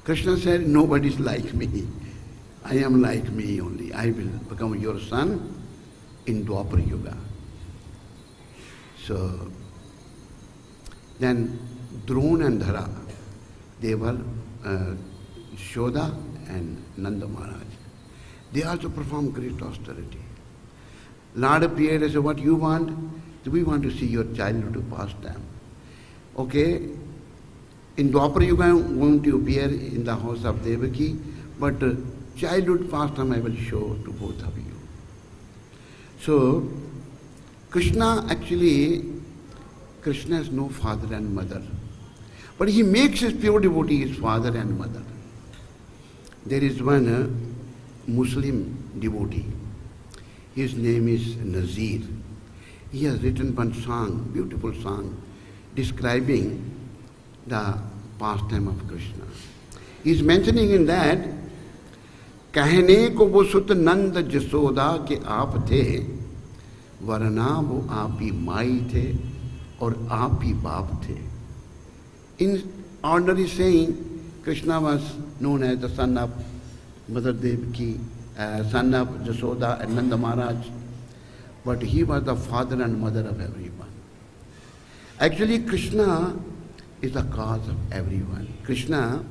Krishna said, nobody's like me. I am like me only. I will become your son in Dwapara Yuga. So, then Drona and Dhara, they were Shoda and Nanda Maharaj. They also performed great austerity. Lord appeared and said, what you want? We want to see your childhood pastime. Okay, in Dwapara Yuga I am going to appear in the house of Devaki, but childhood pastime I will show to both of you. So, Krishna has no father and mother. But he makes his pure devotee his father and mother. There is one Muslim devotee. His name is Nazir. He has written one song, beautiful song, describing the pastime of Krishna. He is mentioning in that, कहने को वो सुत नंद जसोदा के आप थे, वरना वो आप ही माई थे और आप ही बाप थे. In ordinary saying, Krishna was known as the son of Mother Devaki, son of Jasoda and Nanda Maharaj, but he was the father and mother of everyone. Actually, Krishna is the cause of everyone. Krishna,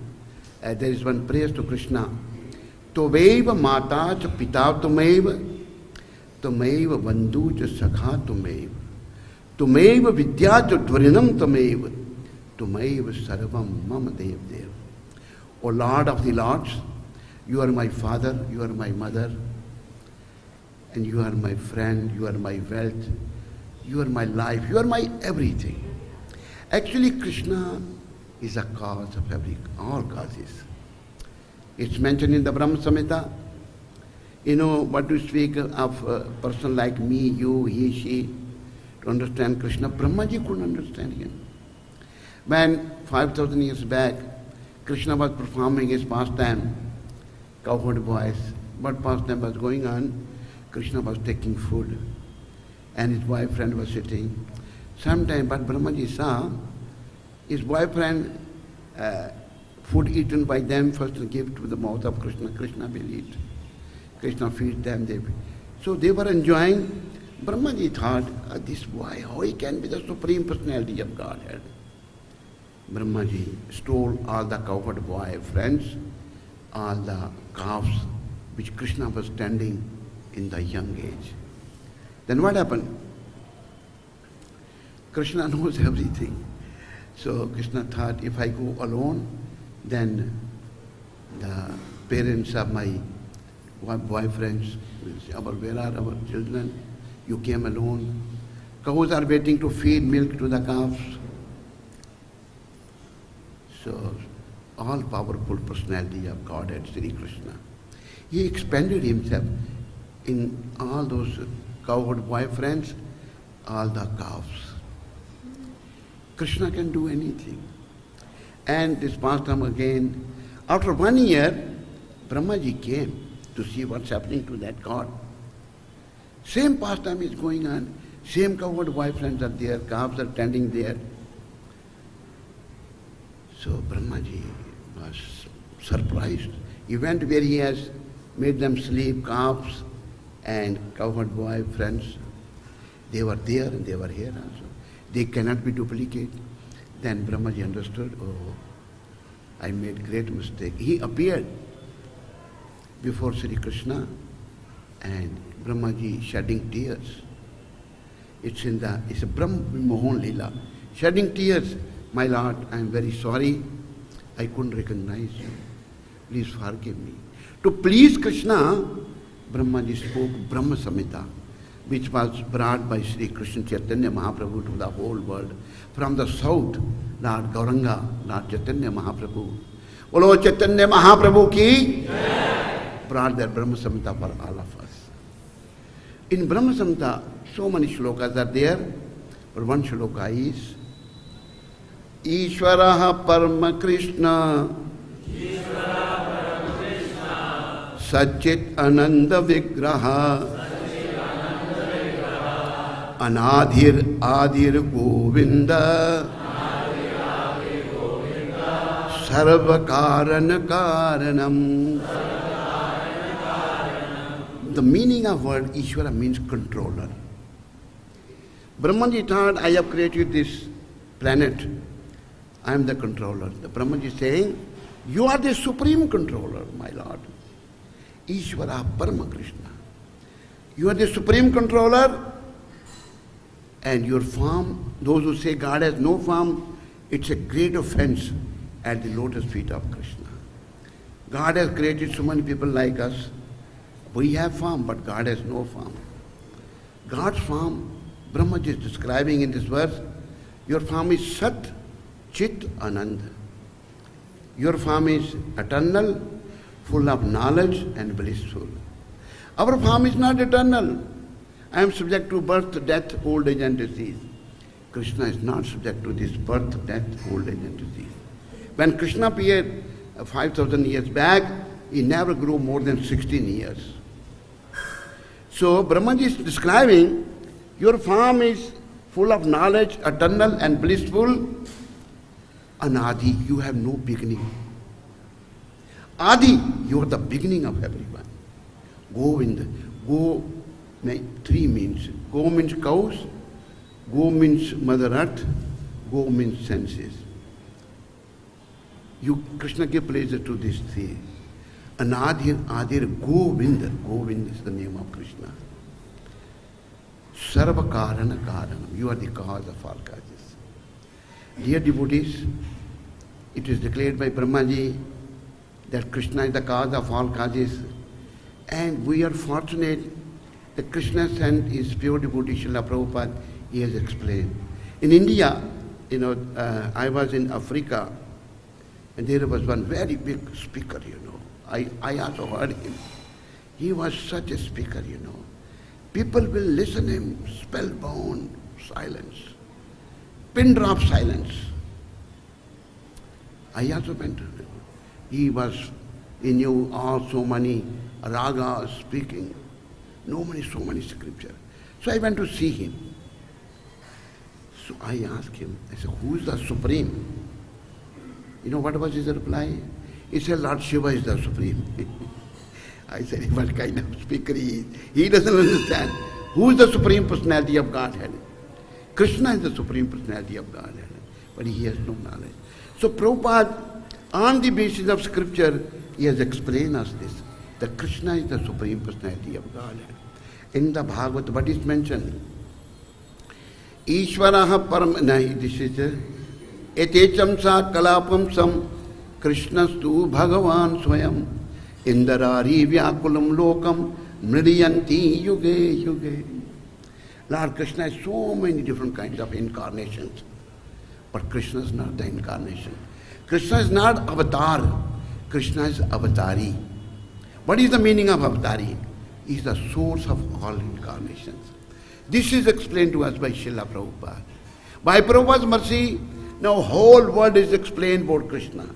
there is one praise to Krishna. Toveva mata cha pita tumeva, tumeva bandhu cha sakha tumeva, tumeva vidya cha dvarinam tumeva, tumeva sarvam mama dev dev. O Lord of the Lords, you are my father, you are my mother, and you are my friend, you are my wealth, you are my life, you are my everything. Actually, Krishna is a cause of all causes. It's mentioned in the Brahma Samhita. You know, what to speak of a person like me, you, he, she, to understand Krishna. Brahmaji couldn't understand him. When 5,000 years back, Krishna was performing his pastime, cowherd voice. What pastime was going on? Krishna was taking food, and his boyfriend was sitting. Sometime, but Brahmaji saw his boyfriend, food eaten by them, first give to the mouth of Krishna. Krishna will eat. Krishna feeds them. So they were enjoying. Brahmaji thought, this boy, how he can be the Supreme Personality of Godhead? Brahmaji stole all the cowherd boy friends, all the calves which Krishna was tending in the young age. Then what happened? Krishna knows everything. So Krishna thought, if I go alone, then the parents of my boyfriends will say, where are our children? You came alone. Cows are waiting to feed milk to the calves. So, all powerful personality of Godhead, Sri Krishna. He expanded himself in all those cowherd boyfriends, all the calves. Krishna can do anything. And this pastime again, after 1 year, Brahmaji came to see what's happening to that god. Same pastime is going on, same cowherd boyfriends are there, calves are tending there. So Brahmaji was surprised. He went where he has made them sleep, calves and cowherd boyfriends. They were there and they were here also. They cannot be duplicated. Then Brahmaji understood, oh, I made great mistake. He appeared before Sri Krishna and Brahmaji shedding tears. It's a Brahma Mohan Lila. Shedding tears. My Lord, I am very sorry. I couldn't recognize you. Please forgive me. To please Krishna, Brahmaji spoke Brahma Samhita, which was brought by Sri Krishna Chaitanya Mahaprabhu to the whole world. From the south, Lord Gauranga, Lord Chaitanya Mahaprabhu. Bolo Chaitanya Mahaprabhu ki brought that Brahma Samhita for all of us. In Brahma Samhita, so many shlokas are there, but one shloka is Ishvaraha Parama Krishna Satchit Ananda Vigraha Anadhir Adhir Govinda Sarva Karana Karanam. The meaning of word Ishvara means controller. Brahmaji thought, I have created this planet. I am the controller. The Brahmaji is saying, you are the supreme controller, my Lord. Ishvara Parama Krishna. You are the supreme controller, and your form, those who say God has no form, it's a great offense at the lotus feet of Krishna. God has created so many people like us. We have form, but God has no form. God's form, Brahmaji is describing in this verse, your form is Sat, Chit, Anand. Your form is eternal, full of knowledge and blissful. Our form is not eternal. I am subject to birth, death, old age and disease. Krishna is not subject to this birth, death, old age and disease. When Krishna appeared 5,000 years back, he never grew more than 16 years. So Brahmaji is describing, your form is full of knowledge, eternal and blissful. Anadi, you have no beginning. Adi, you are the beginning of everyone. Govinda, Go, three means. Go means cows, Go means Mother Earth, Go means senses. You, Krishna gave pleasure to these three. Anadir, Adir, Govinda. Govinda is the name of Krishna. Sarva Karana Karanam. You are the cause of all causes. Dear devotees, it is declared by Brahmaji that Krishna is the cause of all causes, and we are fortunate that Krishna sent his pure devotee Srila Prabhupada. He has explained. In India, I was in Africa, and there was one very big speaker, I also heard him. He was such a speaker, People will listen to him, spellbound, silence, pin drop silence. I also went to him. He knew all so many ragas speaking, so many scripture. So I went to see him. So I asked him, I said, who is the supreme? What was his reply? He said, Lord Shiva is the supreme. I said, what kind of speaker he is? He doesn't understand. Who is the supreme personality of Godhead? Krishna is the supreme personality of Godhead, but he has no knowledge. So Prabhupada, on the basis of scripture, he has explained us this, that Krishna is the supreme personality of Godhead. In the Bhagavatam, what is mentioned? Ishvaraha param, this is etecham sa kalapam sam Krishnastu Bhagavan Swayam Indarari Vyakulam Lokam Mriyanti Yuge Yuge. Lord Krishna has so many different kinds of incarnations, but Krishna is not the incarnation. Krishna is not avatar, Krishna is avatari. What is the meaning of avatari? He is the source of all incarnations. This is explained to us by Srila Prabhupada. By Prabhupada's mercy, now whole world is explained about Krishna.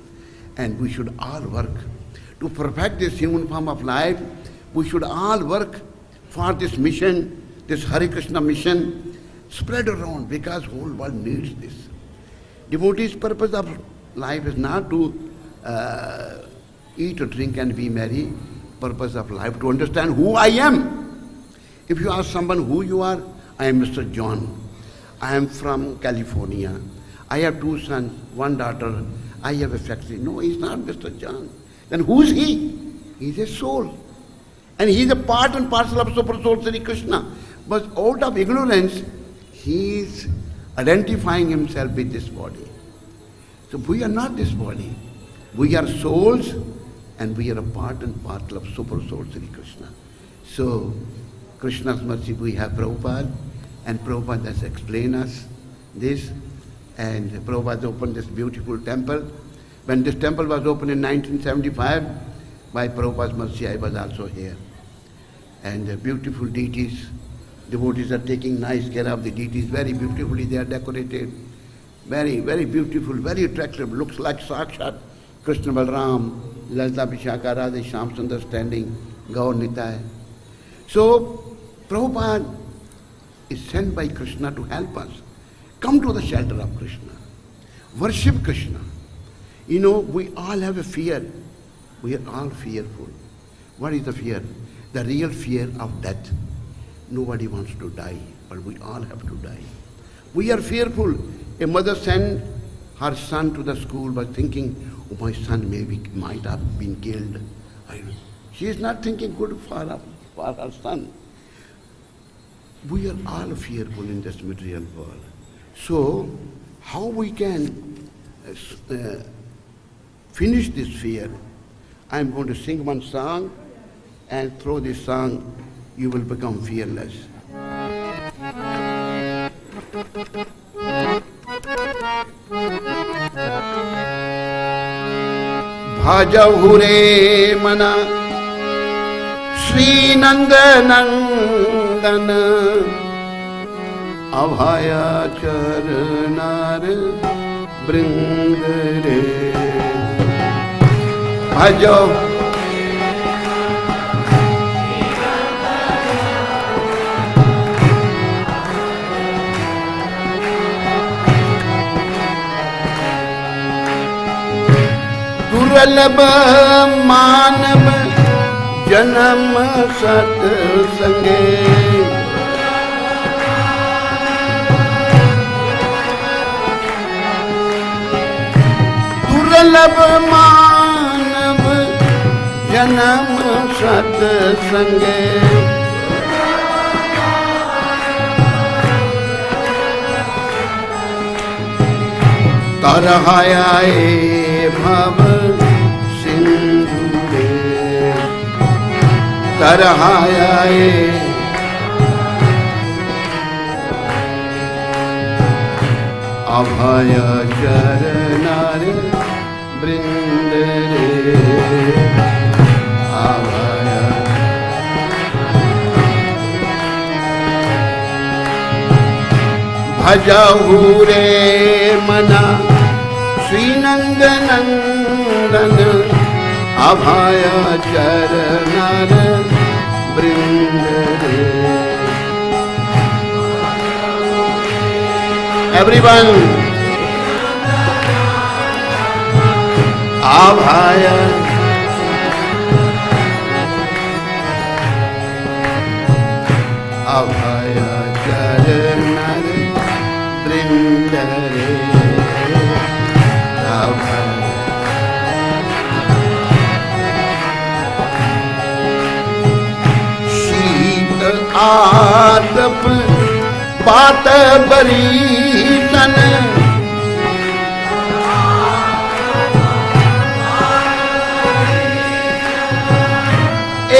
And we should all work to perfect this human form of life. We should all work for this mission, this Hare Krishna mission, spread around, because whole world needs this. Devotee's purpose of life is not to eat or drink and be merry. Purpose of life to understand who I am. If you ask someone who you are, I am Mr. John. I am from California. I have 2 sons, 1 daughter. I have a factory. No, he's not Mr. John. Then who is he? He's a soul. And he's a part and parcel of Super Soul Sri Krishna. But out of ignorance, he is identifying himself with this body. So we are not this body. We are souls, and we are a part and parcel of Super Soul Sri Krishna. So, Krishna's mercy, we have Prabhupada, and Prabhupada has explained us this, and Prabhupada opened this beautiful temple. When this temple was opened in 1975, by Prabhupada's mercy, I was also here. And the beautiful deities, devotees are taking nice care of the deities, very beautifully they are decorated. Very, very beautiful, very attractive, looks like Sakshat, Krishna Balram, Lalita Vishaka, Radha Shyam Sundar standing, Gaur Nitai. So, Prabhupada is sent by Krishna to help us. Come to the shelter of Krishna. Worship Krishna. You know, we all have a fear. We are all fearful. What is the fear? The real fear of death. Nobody wants to die, but we all have to die. We are fearful. A mother sent her son to the school by thinking, oh, my son might have been killed. She is not thinking good for her son. We are all fearful in this material world. So, how we can finish this fear? I am going to sing one song, and through this song, you will become fearless. Bhajahu re mana Shri Nandanandana Abhaya Charanar Brindare Bhajahu दुर्लभ मानव जन्म सत्संगे दुर्लभ मानव जन्म सत्संगे तरहाए भव सिंधुरे तरहाए अभय चरणार वृंदरे अभय भजहु रे मना श्री नंदनंदन अभय चरणार वृंदरे everyone अभय अभय चरणार वृंदरे शीत आतप बात बरी तन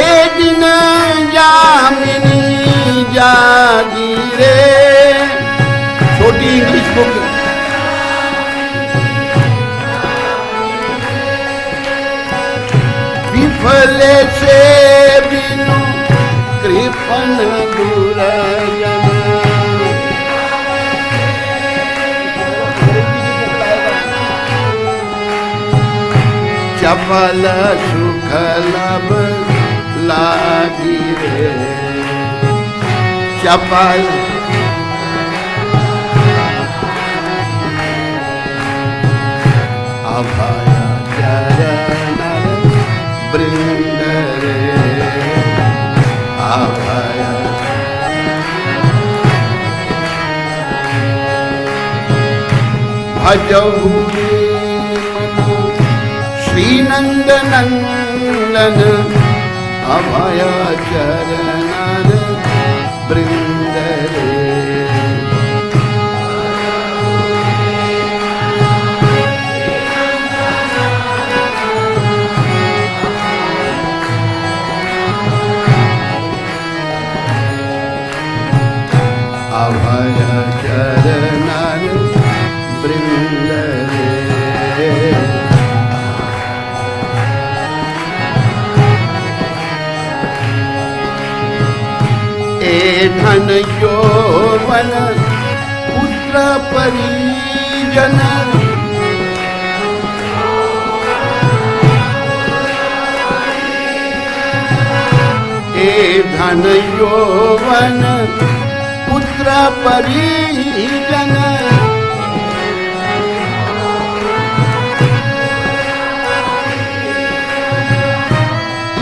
ए दिन जामिनी जागी रे छोटी इंग्लिश बुक विफले से बिनु कृपन दुरजन चपल सुख लब लागी रे चपल अभय चरण वृंदरे अभय भजहु श्री नंदनंदन अभय चरण वृंदरे धन यौवन पुत्र परिजन ए धन यौवन पुत्र परिजन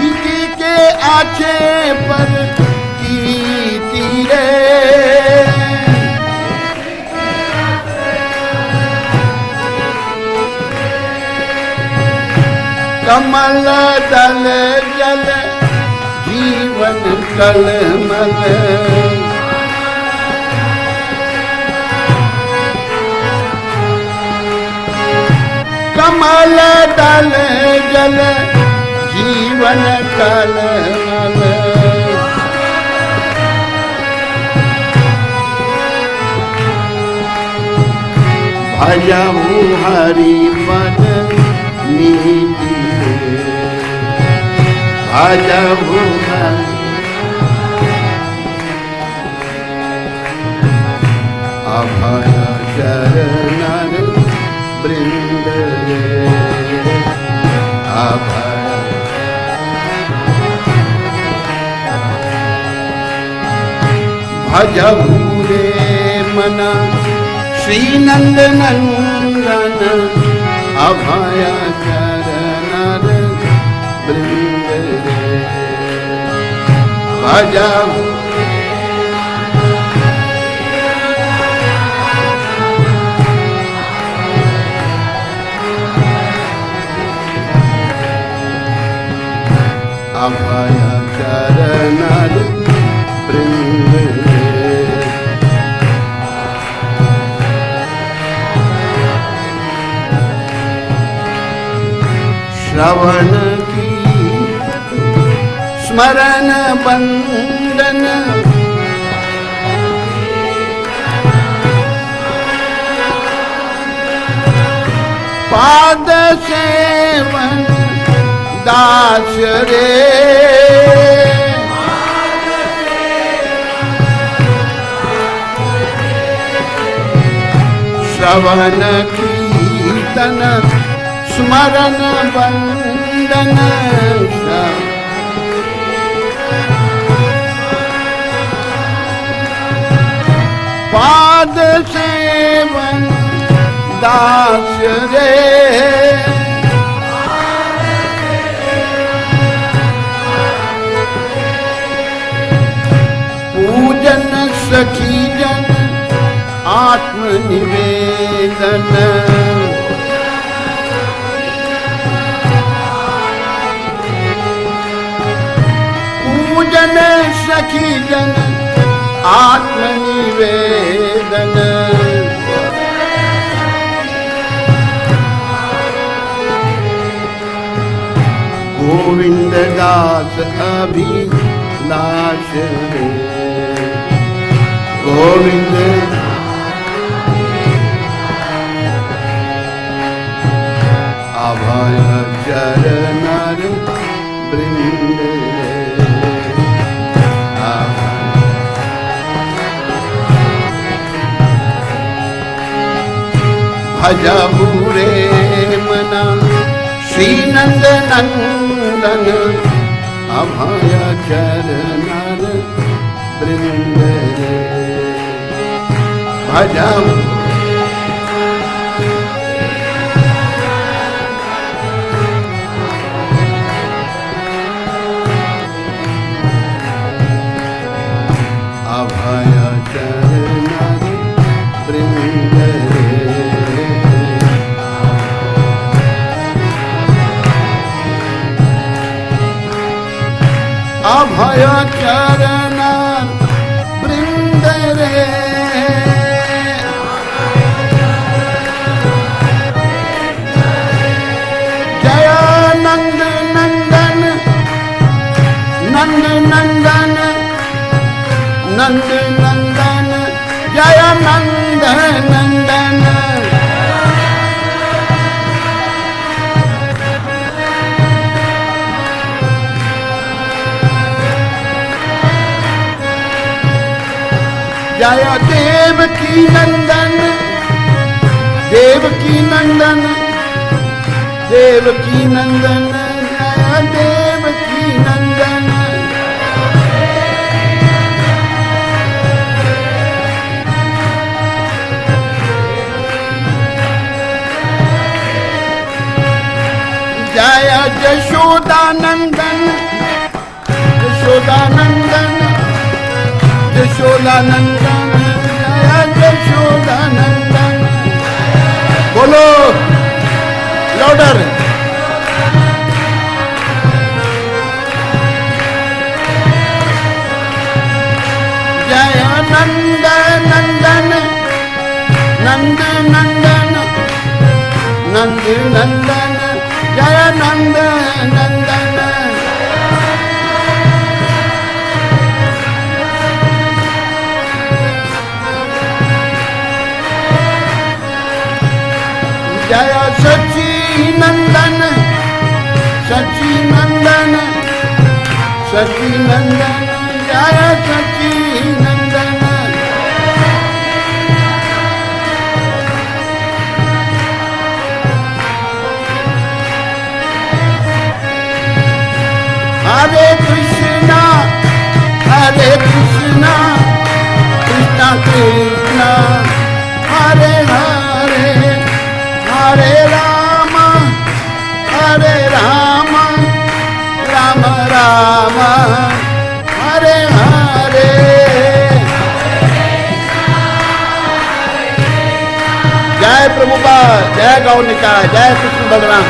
इसी के आछे पर कीर्ति रे कमल दल जल जीवन कलमल कमल दल जल जीवन कलमल भजहु हरि पद नीति भजहु अभय चरणन वृंद अभय भजहु रे मना श्री नंद नंदन अभय चरणन वृंद भजहु अभय चरणन वृंद श्रवण की स्मरण बंदन पाद सेवन दास रे श्रवण कीर्तन स्मरण वंदन पाद सेवन दास रे पूजन सखी जन आत्मनिवेदन पूजन सखी जन आत्मनिवेदन गोविंद दास अभिलाष रे गोविंद अभय चरणन वृंद भजहु रे मना श्री नंद नंदन अभय चरणन वृंद भजहु अभय चरणन वृंद अभय चरण वृंद रे जय नंद नंदन नंद नंदन नंद नंदन जय नंद नंदन Jaya Devaki Nandan, Devaki Nandan, Devaki Nandan, Jaya Devaki Nandan. Jaya Jashodanandan, Jashodanandan, Jashodanandan, Jaya Jashodanandan. Bolo, louder. Jaya Nanda Nandan, Nanda Nandan, Nanda Nandan. Jaya Nanda Nandana. Jaya Sachi Nandana, Sachi Nandana, Sachi Nandana, Jaya Sachi Nandana. Hare Krishna, Hare Krishna, Krishna Krishna, Hare Hare, Hare Rama, Hare Rama, Rama Rama, Hare Hare. Jai Prabhupada, Jai Gaur Nikaya, Jai Krishna Bhagavan.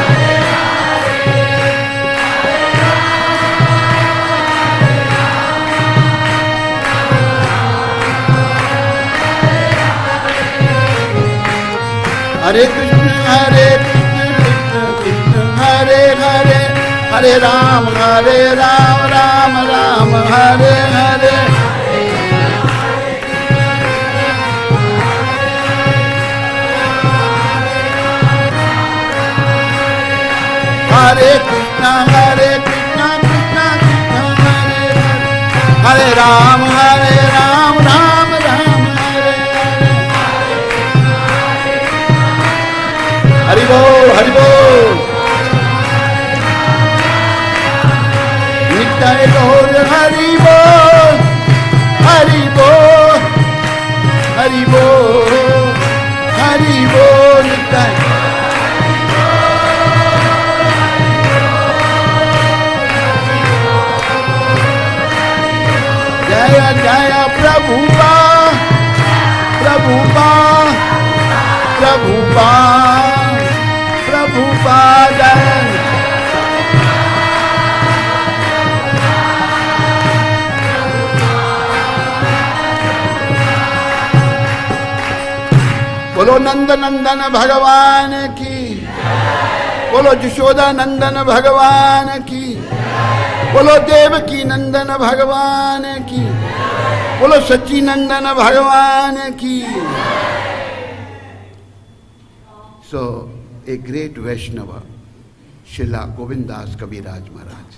Hare Krishna, Krishna Krishna, Hare Hare, Hare Rama, Rama Rama, Hare Hare. Hare Krishna, Krishna Krishna, Hare Hare, Hare Rama, Rama Rama, Hare Hare. Hari Bol, Hari Bol. Nitai Gaur, Hari Bol, Hari Bol, Hari Bol, Hari Bol, Nitai. Jaya Jaya Prabhupada, Prabhupada, Prabhupada, Prabhupada. बोलो नंद नंदन भगवान की, बोलो यशोदा नंदन भगवान की, बोलो देवकी नंदन भगवान की, बोलो सच्ची नंदन भगवान की. So a great Vaishnava, Srila Govindas Kaviraj Maharaj.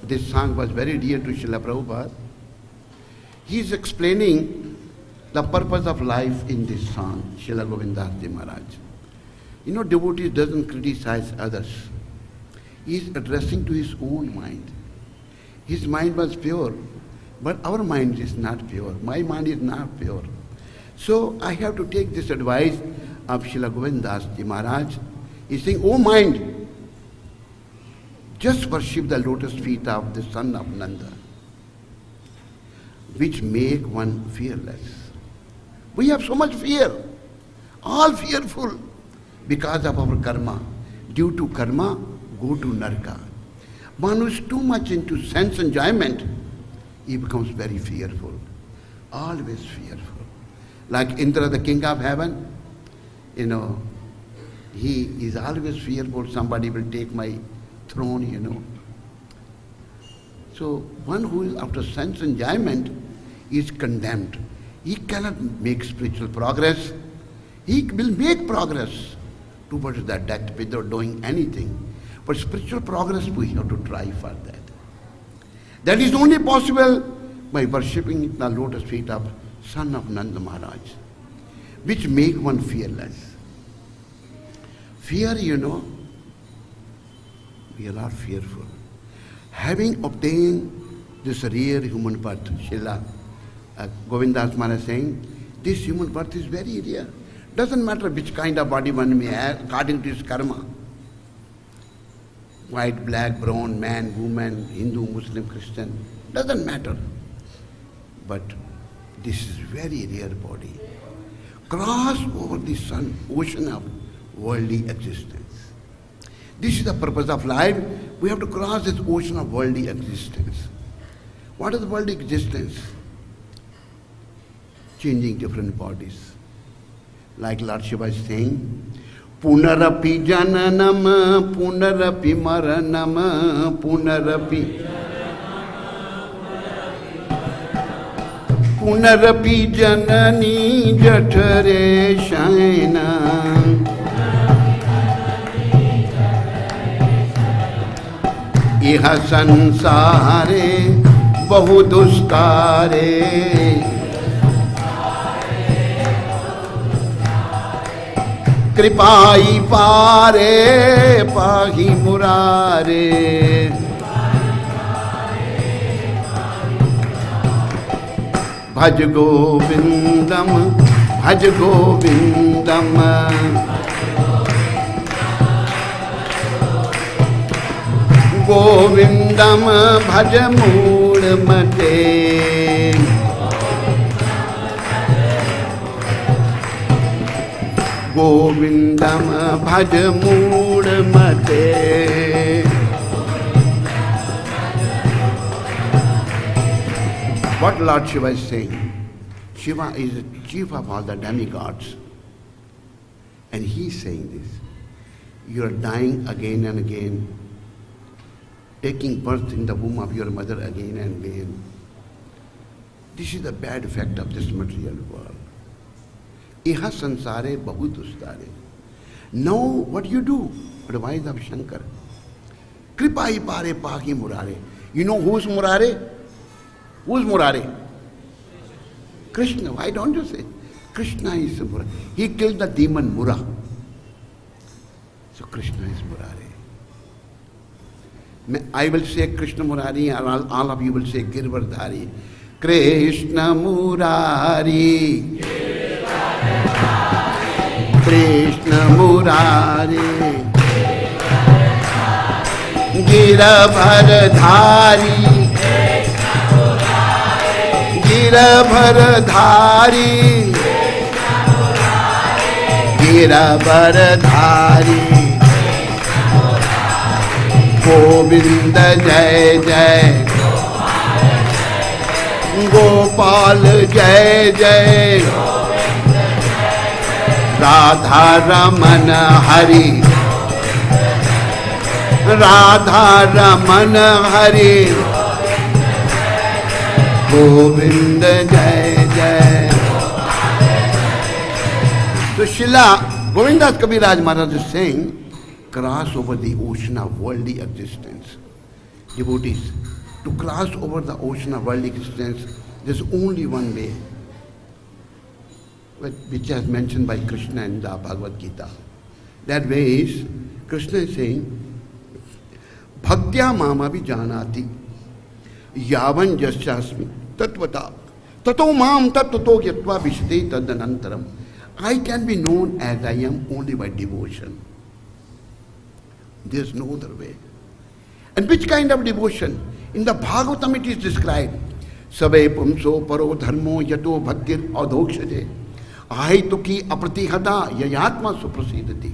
This song was very dear to Srila Prabhupada. He is explaining the purpose of life in this song, Srila Govindas Ji Maharaj. You know, devotee doesn't criticize others. He is addressing to his own mind. His mind was pure, but our mind is not pure. My mind is not pure. So I have to take this advice of Srila Govindas Ji Maharaj. He is saying, oh mind, just worship the lotus feet of the son of Nanda, which make one fearless. We have so much fear, all fearful because of our karma. Due to karma, go to Naraka. One who is too much into sense enjoyment, he becomes very fearful, always fearful. Like Indra, the king of heaven, you know, he is always fearful somebody will take my throne, you know. So one who is after sense enjoyment is condemned. He cannot make spiritual progress. He will make progress towards that death without doing anything. But spiritual progress, we have to try for that. That is only possible by worshipping the lotus feet of son of Nanda Maharaj, which make one fearless. Fear, we are not fearful. Having obtained this rare human birth, Srila Govindas Maharaj saying, this human birth is very rare. Doesn't matter which kind of body one may have according to his karma. White, black, brown, man, woman, Hindu, Muslim, Christian, doesn't matter. But this is very rare body. Cross over the ocean of worldly existence. This is the purpose of life. We have to cross this ocean of worldly existence. What is worldly existence? Changing different bodies. Like Lord Shiva is saying, Punarapi jananam, punarapi maranam, punarapi janani jatare shaina. Iha sansare bahu dustare. कृपाई पारे पाही मुरारे भज गोविंदम गोविंदम भज मूढ़ मते Govindam bhaj mood mate. What Lord Shiva is saying? Shiva is the chief of all the demigods. And he is saying this. You are dying again and again, taking birth in the womb of your mother again and again. This is the bad effect of this material world. Iha sansare bahu dustare. Know what you do. Advice of Shankar. Kripai pare pahi murare. You know who's Murare? Who's Murare? Krishna. Why don't you say? Krishna is Murare. He killed the demon Mura. So Krishna is Murare. I will say Krishna Murari, and all of you will say Girvardhari. Krishna Murari. Krishna Murari. Giravardhari. Giravardhari. Giravardhari. Govinda Jai Jai. Gopal Jai Jai. Radha Ramana Hari. Radha Ramana Hari. Govinda Jai Jai. So Srila Govindas Kaviraj Maharaj is saying, cross over the ocean of worldly existence. Devotees, to cross over the ocean of worldly existence, there's only one way, which is mentioned by Krishna in the Bhagavad-Gita. That way is, Krishna is saying, Bhaktya mama vijanati yavan jasyasmi tatvata tato mam tattato yatva vishte tadanantaram. I can be known as I am only by devotion. There's no other way. And which kind of devotion? In the Bhagavatam it is described. Sabe pumso paro dharmo yato bhaktir adhokshate. Ahituki apratihata yayatma suprasidati.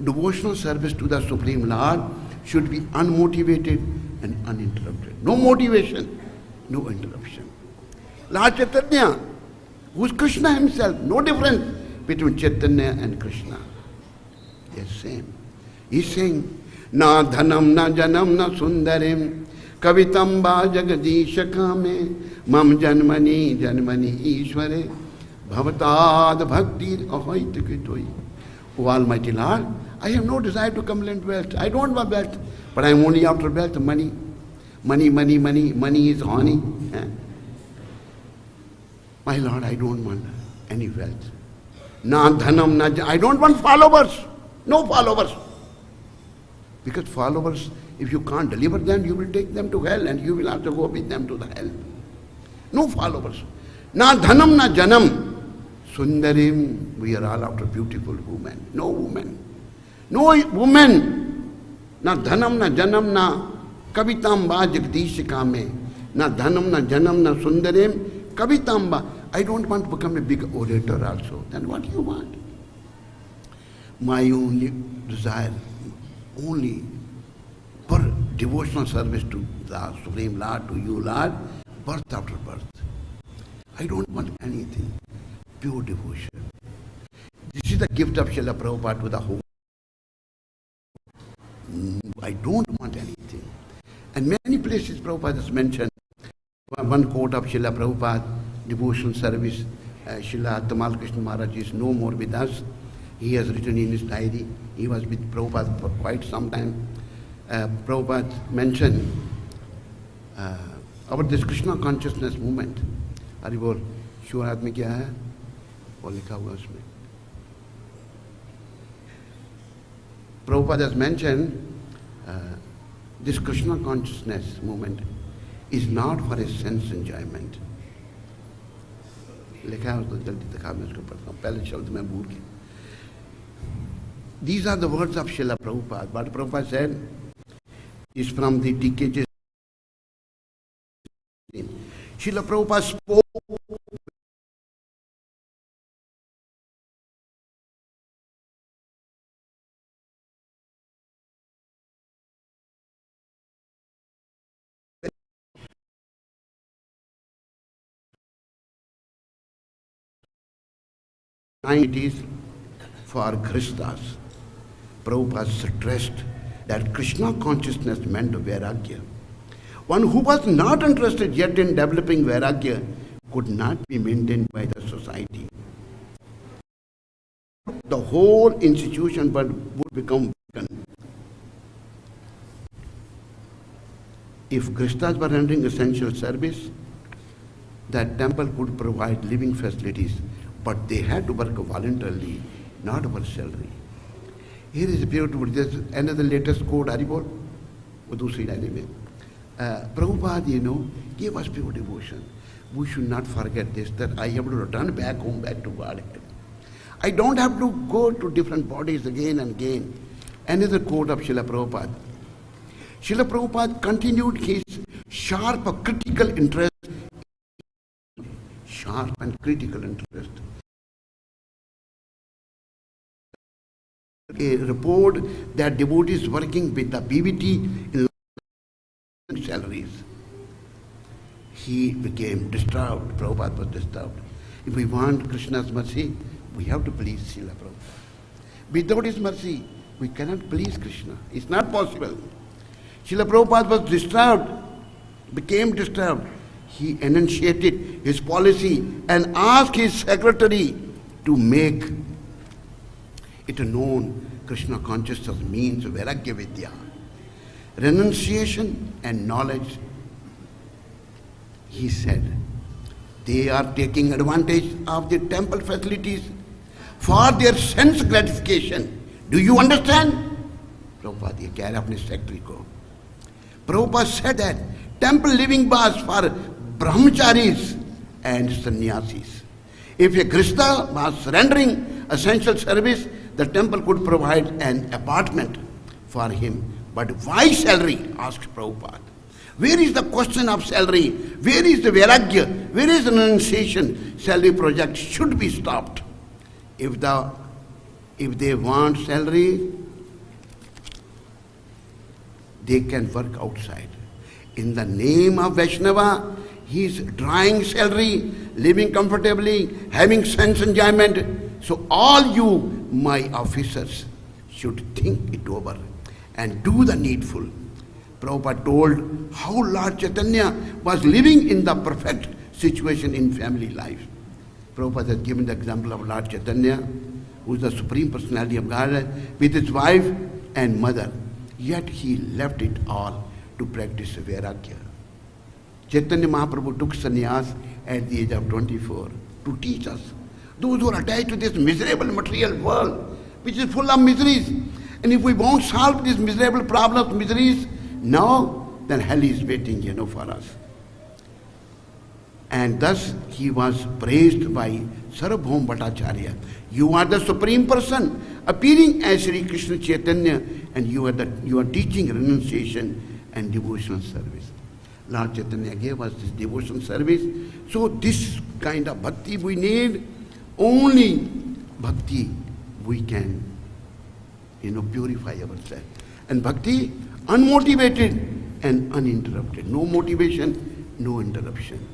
Devotional service to the Supreme Lord should be unmotivated and uninterrupted. No motivation, no interruption. Lord Chaitanya, who is Krishna himself, no difference between Chaitanya and Krishna. Yes, same. He's saying, Na dhanam na janam na sundarim kavitam ba jagadisha kame mam janmani janmani ishvare bhavatad bhakti ahoitikitoi. O Almighty Lord, I have no desire to accumulate wealth. I don't want wealth, but I am only after wealth, money. Money is honey. My Lord, I don't want any wealth. Na dhanam, I don't want followers. No followers. Because followers, if you can't deliver them, you will take them to hell and you will have to go with them to the hell. No followers. Na dhanam, na janam. Sundarim, we are all after beautiful women. No woman. No woman. Na dhanam, na janam, na kavitamba jagdishika me. Na dhanam, na janam, na sundarim, kavitamba. I don't want to become a big orator also. Then what do you want? My only desire, only for devotional service to the Supreme Lord, to you, Lord, birth after birth. I don't want anything. Pure devotion. This is the gift of Srila Prabhupada to the whole. I don't want anything. And many places Prabhupada has mentioned. One quote of Srila Prabhupada, devotional service. Srila Tamal Krishna Maharaj is no more with us. He has written in his diary. He was with Prabhupada for quite some time. Prabhupada mentioned about this Krishna consciousness movement. अरे बोल शिवरात में क्या है वो लिखा हुआ उसमें. Prabhupada has mentioned this Krishna consciousness movement is not for a sense enjoyment. लिखा है उसको जल्दी दिखा मैं उसको पढ़ता हूँ पहले शब्द मैं भूल गया. These are the words of Srila Prabhupada. What Prabhupada said is from the TKJ. Srila Prabhupada spoke it is for Kristas. Prabhupada stressed that Krishna consciousness meant Vairagya. One who was not interested yet in developing Vairagya could not be maintained by the society. The whole institution would become vacant. If Kristas were rendering essential service, that temple could provide living facilities, but they had to work voluntarily, not for salary. Here is beautiful. There's another latest quote, Haribol, वो दूसरी diary में. Prabhupada, gave us pure devotion. We should not forget this, that I have to return back home, back to Godhead. I don't have to go to different bodies again and again. Another quote of Srila Prabhupada. Srila Prabhupada continued his sharp critical interest. Sharp and critical interest. A report that devotees working with the BVT in salaries. He became disturbed. Prabhupada was disturbed. If we want Krishna's mercy, we have to please Srila Prabhupada. Without his mercy, we cannot please Krishna. It's not possible. Srila Prabhupada was disturbed, became disturbed. He enunciated his policy and asked his secretary to make it known. Krishna consciousness means Vairagya Vidya, renunciation and knowledge. He said, they are taking advantage of the temple facilities for their sense gratification. Do you understand? Prabhupada ये कह रहा अपने secretary को. Prabhupada said that temple living was for brahmacharis and sannyasis. If a Krishna was rendering essential service, the temple could provide an apartment for him. But why salary? Asked Prabhupada. Where is the question of salary? Where is the Vairagya? Where is the renunciation? Salary project should be stopped. If they want salary, they can work outside. In the name of Vaishnava, he is drawing salary, living comfortably, having sense enjoyment. So all you, my officers, should think it over and do the needful. Prabhupada told how Lord Chaitanya was living in the perfect situation in family life. Prabhupada has given the example of Lord Chaitanya, who is the Supreme Personality of Godhead, with his wife and mother. Yet he left it all to practice Vairagya. Chaitanya Mahaprabhu took sannyas at the age of 24 to teach us. Those who are attached to this miserable material world, which is full of miseries. And if we won't solve these miserable problems, miseries, now, then hell is waiting, for us. And thus he was praised by Sarvabhaum Bhattacharya. You are the Supreme Person, appearing as Sri Krishna Chaitanya, and you are teaching renunciation and devotional service. Lord Chaitanya gave us this devotional service. So this kind of bhakti we need. Only bhakti we can, purify ourselves. And bhakti, unmotivated and uninterrupted. No motivation, no interruption.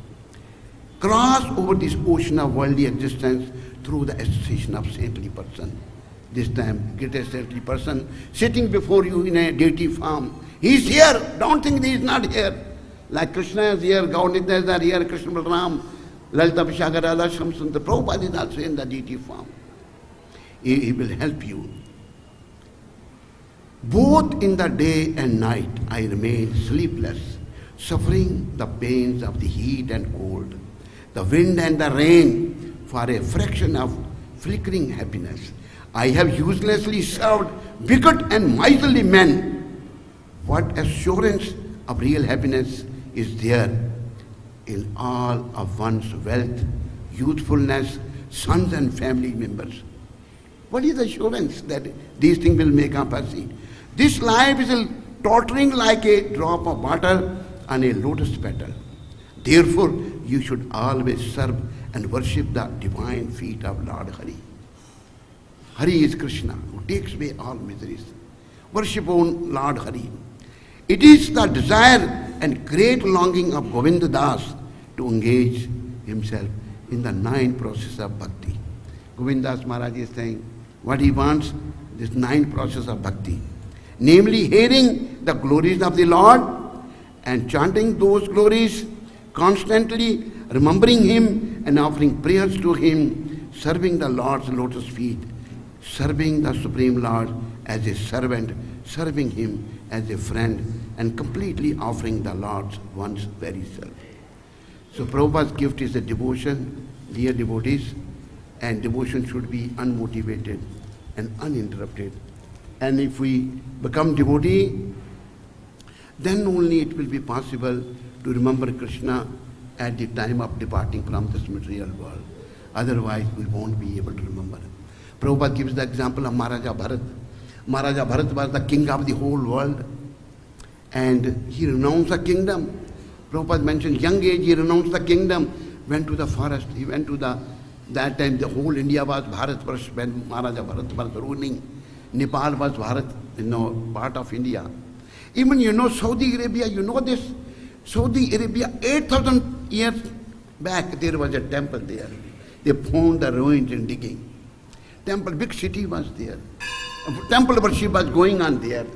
Cross over this ocean of worldly existence through the association of saintly person. This time, greatest saintly person sitting before you in a deity form. He is here. Don't think he is not here. Like Krishna is here, Gauditya is here, Krishna Balaram, Lalita Vishakha Radha Shamsundar. Prabhupada is also in the deity form. He will help you. Both in the day and night I remain sleepless, suffering the pains of the heat and cold, the wind and the rain, for a fraction of flickering happiness. I have uselessly served wicked and miserly men. What assurance of real happiness is there in all of one's wealth, youthfulness, sons and family members? What is the assurance that these things will make up us see? This life is tottering like a drop of water on a lotus petal. Therefore, you should always serve and worship the divine feet of Lord Hari. Hari is Krishna, who takes away all miseries. Worship on Lord Hari. It is the desire and great longing of Govinda Das to engage himself in the 9 processes of bhakti. Govinda Das Maharaj is saying what he wants, this 9 processes of bhakti. Namely, hearing the glories of the Lord and chanting those glories, constantly remembering Him and offering prayers to Him, serving the Lord's lotus feet, serving the Supreme Lord as a servant, serving Him as a friend, and completely offering the Lord's one's very self. So Prabhupada's gift is a devotion, dear devotees, and devotion should be unmotivated and uninterrupted. And if we become devotee, then only it will be possible to remember Krishna at the time of departing from this material world. Otherwise, we won't be able to remember. Prabhupada gives the example of Maharaja Bharat. Maharaja Bharat was the king of the whole world, and he renounced the kingdom. Prabhupada mentioned young age, he renounced the kingdom, went to the forest, he went to that time the whole India was Bharatvarsh when Maharaja Bharat was ruling. Nepal was Bharat, part of India. Even Saudi Arabia, this? Saudi Arabia, 8,000 years back, there was a temple there. They found the ruins in digging. Temple, big city was there. Temple worship was going on there.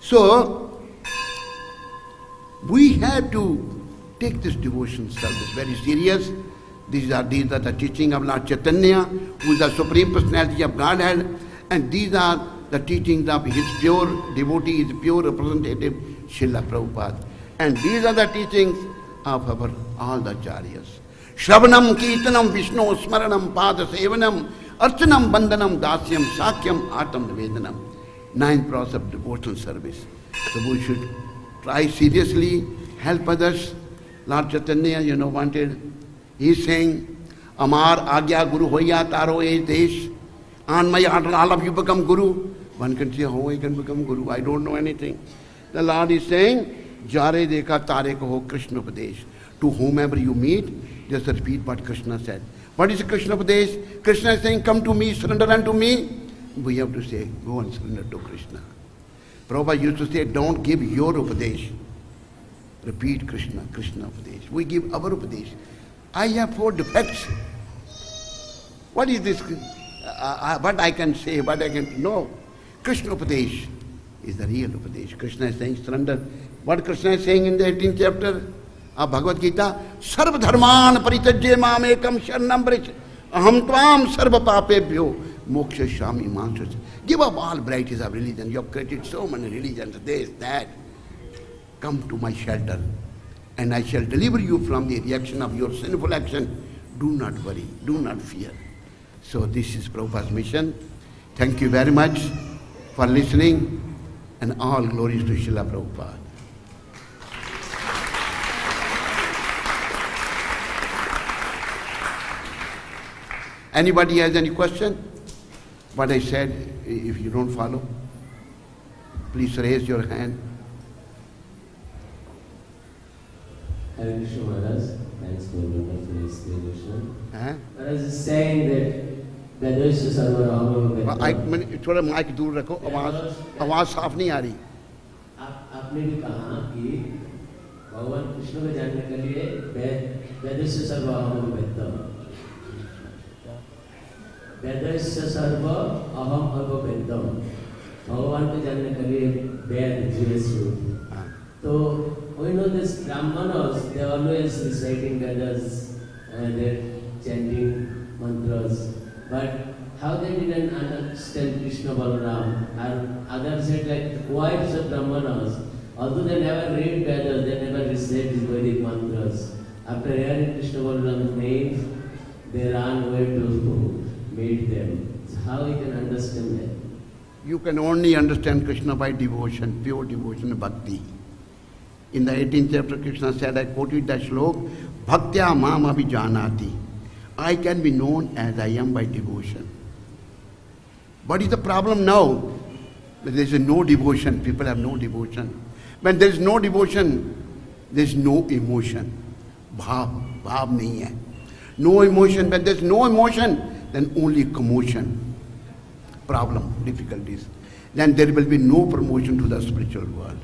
So, we have to take this devotion service very serious. These are the teaching of Lord Chaitanya, who is the Supreme Personality of Godhead, and these are the teachings of his pure devotee, his pure representative, Srila Prabhupada. And these are the teachings of all the Acharyas. Shravanam, Kirtanam, Vishnu, Smaranam, Pada Sevanam, Archanam, Bandhanam, Dasyam, Sakyam, Atam, Vedanam. 9 process of devotional service. So we should try seriously, help others. Lord Chaitanya, wanted. He is saying, Amar Agya Guru Hoya Taro E Desh. On my order, all of you become Guru. One can say, how I can become Guru? I don't know anything. The Lord is saying, Jare Dekha Tare Kaho Krishna Upadesh. To whomever you meet, just repeat what Krishna said. What is Krishna Upadesh? Krishna is saying, come to me, surrender unto me. We have to say, go and surrender to Krishna. Prabhupada used to say, don't give your Upadesh. Repeat Krishna, Krishna Upadesh. We give our Upadesh. I have 4 defects. What is this? What I can say, what I can... No. Krishna Upadesh is the real Upadesh. Krishna is saying surrender. What Krishna is saying in the 18th chapter of Bhagavad-Gita? Sarva dharman paritajye mamekam sharanam brich. Aham tvam sarva papebhyo moksha shami manchas. Give up all varieties of religion. You have created so many religions, this, that. Come to my shelter. and I shall deliver you from the reaction of your sinful action. Do not worry, do not fear. So this is Prabhupada's mission. Thank you very much for listening, and all glories to Srila Prabhupada. Anybody has any question? What I said, if you don't follow, please raise your hand. Hare Krishna Maharaj, thanks for wonderful explanation. Huh? I was just saying that Vedasya Sarva I थोड़ा mic दूर रखो, आवाज साफ नहीं आ रही. आपने भी कहा कि भगवान कृष्ण को जानने के लिए वेदस्य सर्व अहम वेदम, वेदस्य सर्व अहम वेदम, भगवान को जानने के लिए वेद Jiveshwar. So we know this Brahmanas, they are always reciting Vedas and they're chanting mantras, but how they didn't understand Krishna Balaram, and others said like wives of Brahmanas, although they never read Vedas, they never recite these Vedic mantras. After hearing Krishna Balaram's name, they ran away to meet them. So how we can understand that? You can only understand Krishna by devotion, pure devotion, bhakti. In the 18th chapter, Krishna said, I quoted that shlok, Bhaktya mam abhijanati. I can be known as I am by devotion. What is the problem now? There is no devotion. People have no devotion. When there is no devotion, there is no emotion. Bhav nahi hai. No emotion. When there is no emotion, then only commotion. Problem, difficulties. Then there will be no promotion to the spiritual world.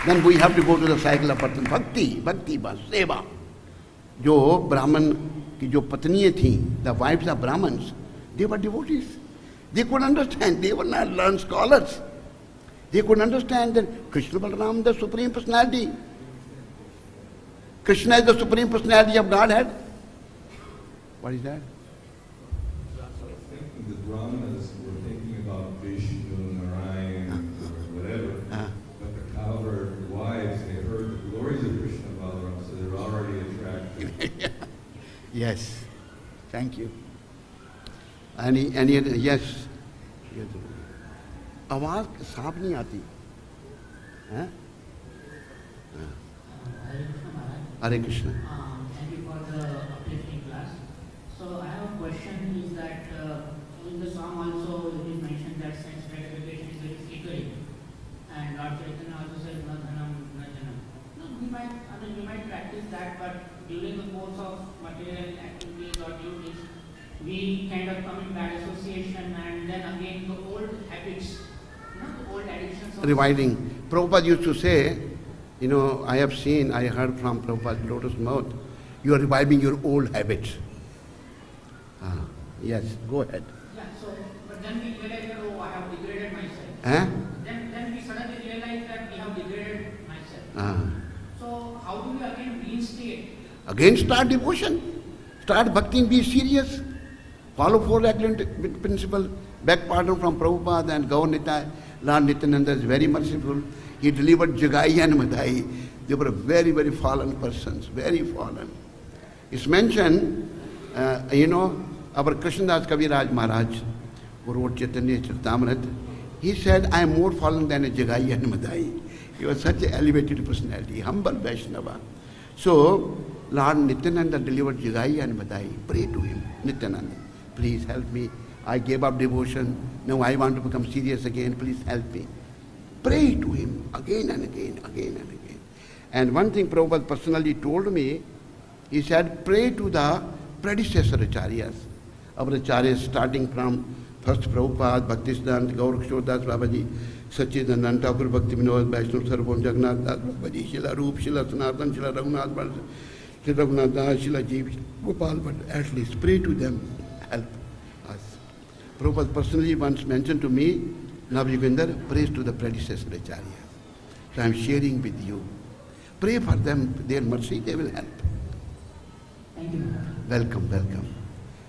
Then we have to go to the cycle of bhakti, bhakti bas, seva. जो ब्राह्मण की जो पत्नियां थीं, the wives of Brahmins, they were devotees. They could understand. They were not learned scholars. They could understand that Krishna Balaram, the Supreme Personality. Krishna is the Supreme Personality of Godhead. What is that? The Brahmanas were thinking about Vishnu, Narayan, or whatever. But the cowherd wives, they heard the glories of Krishna Balaram, so they're already attracted. Yes. Thank you. Any other? Yes. आवाज साफ नहीं आती. हैं? Hare Krishna. Thank you for the uplifting class. So I have a question is that in the song also it is mentioned that sense gratification is very fleeting, and Lord Chaitanya also says na dhanam na janam. No, we might practice that, but during the course of material activities or duties, we kind of come in bad association, and then again the old habits, the old addictions. Reviving. Prabhupada used to say, I have seen, I heard from Prabhupada's lotus mouth, you are reviving your old habits. Yes, go ahead. Yeah, so, but then we realize that, oh, I have degraded myself. Then we suddenly realize that we have degraded myself. So, how do we again reinstate? Again start devotion. Start bhakti, be serious. Follow Four Excellent Principle. Beg pardon from Prabhupada and Gaur Nitai. Lord Nityananda is very merciful. He delivered Jagai and Madhai. They were very, very fallen persons, very fallen. It's mentioned, our Krishnadas Kaviraj Maharaj, who wrote Chaitanya Charitamrita, he said, I am more fallen than a Jagai and Madhai. He was such an elevated personality, humble Vaishnava. So, Lord Nityananda delivered Jagai and Madhai. Pray to him, Nityananda, please help me. I gave up devotion. Now I want to become serious again. Please help me. Pray to him again and again, again and again. And one thing Prabhupada personally told me, he said, pray to the predecessor acharyas. Our acharyas starting from first Prabhupada, Bhaktisiddhanta, Gaur Kishore Das Babaji, Sachidananda Thakur, Bhakti Vinod, Vaishnav Sarvabhaum Jagannath Das Babaji, Shila Roop, Shila Sanatan, Shila Raghunath Bhatt, Shila Raghunath Das, Shila Jeev, Gopal, but at least pray to them, help us. Prabhupada personally once mentioned to me, Navyoginder, praise to the predecessor acharyas. So I am sharing with you. Pray for them, their mercy, they will help. Thank you. Welcome, welcome.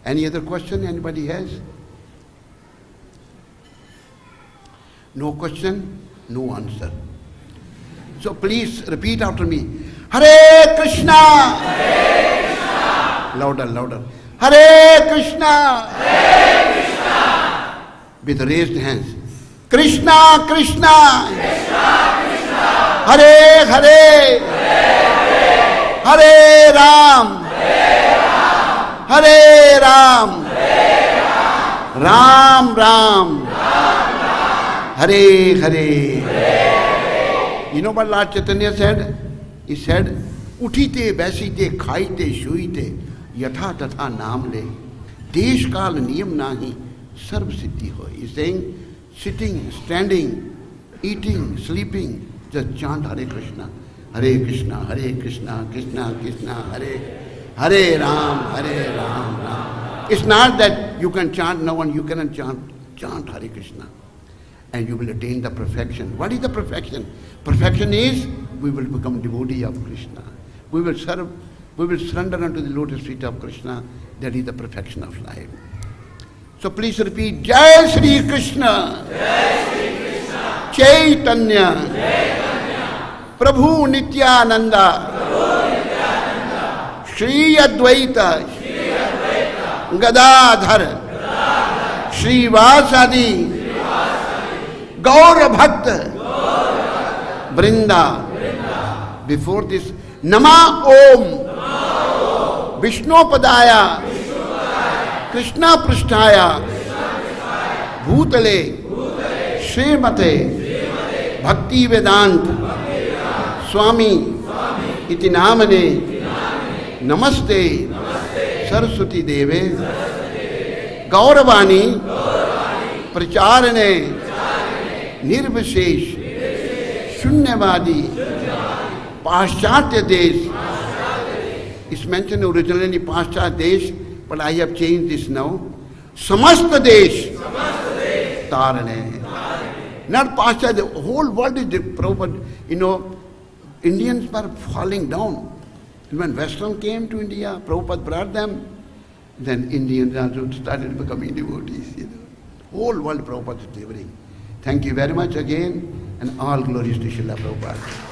Any other question anybody has? No question, no answer. So please repeat after me. Hare Krishna. Hare Krishna. Louder, louder. Hare Krishna. Hare Krishna. With raised hands. Krishna, Krishna. Krishna, Krishna. Hare Hare. Hare Hare. Hare Ram. Hare Ram. Hare Ram. Hare Ram. Ram Ram. Hare Hare. You know what Lord Chaitanya said? He said, Uthite, Baisite, Khaite, Shuite, Yatha Tatha Naam Le, Desh Kal Niyam Nahi, Sarv Siddhi Hoy. He's saying, sitting, standing, eating, sleeping, just chant Hare Krishna. Hare Krishna, Hare Krishna, Krishna Krishna, Hare Ram, Hare Ram, Ram. It's not that you can chant now and you cannot chant. Chant Hare Krishna. And you will attain the perfection. What is the perfection? Perfection is we will become devotee of Krishna. We will serve, we will surrender unto the lotus feet of Krishna. That is the perfection of life. So please repeat, Jai Shri Krishna, Jai Shri Krishna, Chaitanya, Chaitanya, Prabhu Nityananda, Shri Advaita, Gadadhar, Shri Vasadi, Gaura Bhakta, Vrinda. Before this, Nama Om, Vishnu Padaya, Krishna Prishtaya, Bhutale, Srimate, Bhakti Vedant, Swami, Iti Namane, Namaste, Saraswati Deve, Gauravani, Pracharane, Nirvishesh, Shunyavadi, Paschatya Desh. It's mentioned originally Paschatya Desh, but I have changed this now. Samasta Desh, Tarane. Not Paschatya, the whole world is Prabhupada. You know, Indians were falling down. When Western came to India, Prabhupada brought them, then Indians also started becoming devotees. You know. Whole world Prabhupada is delivering. Thank you very much again, and all glories to Srila Prabhupada.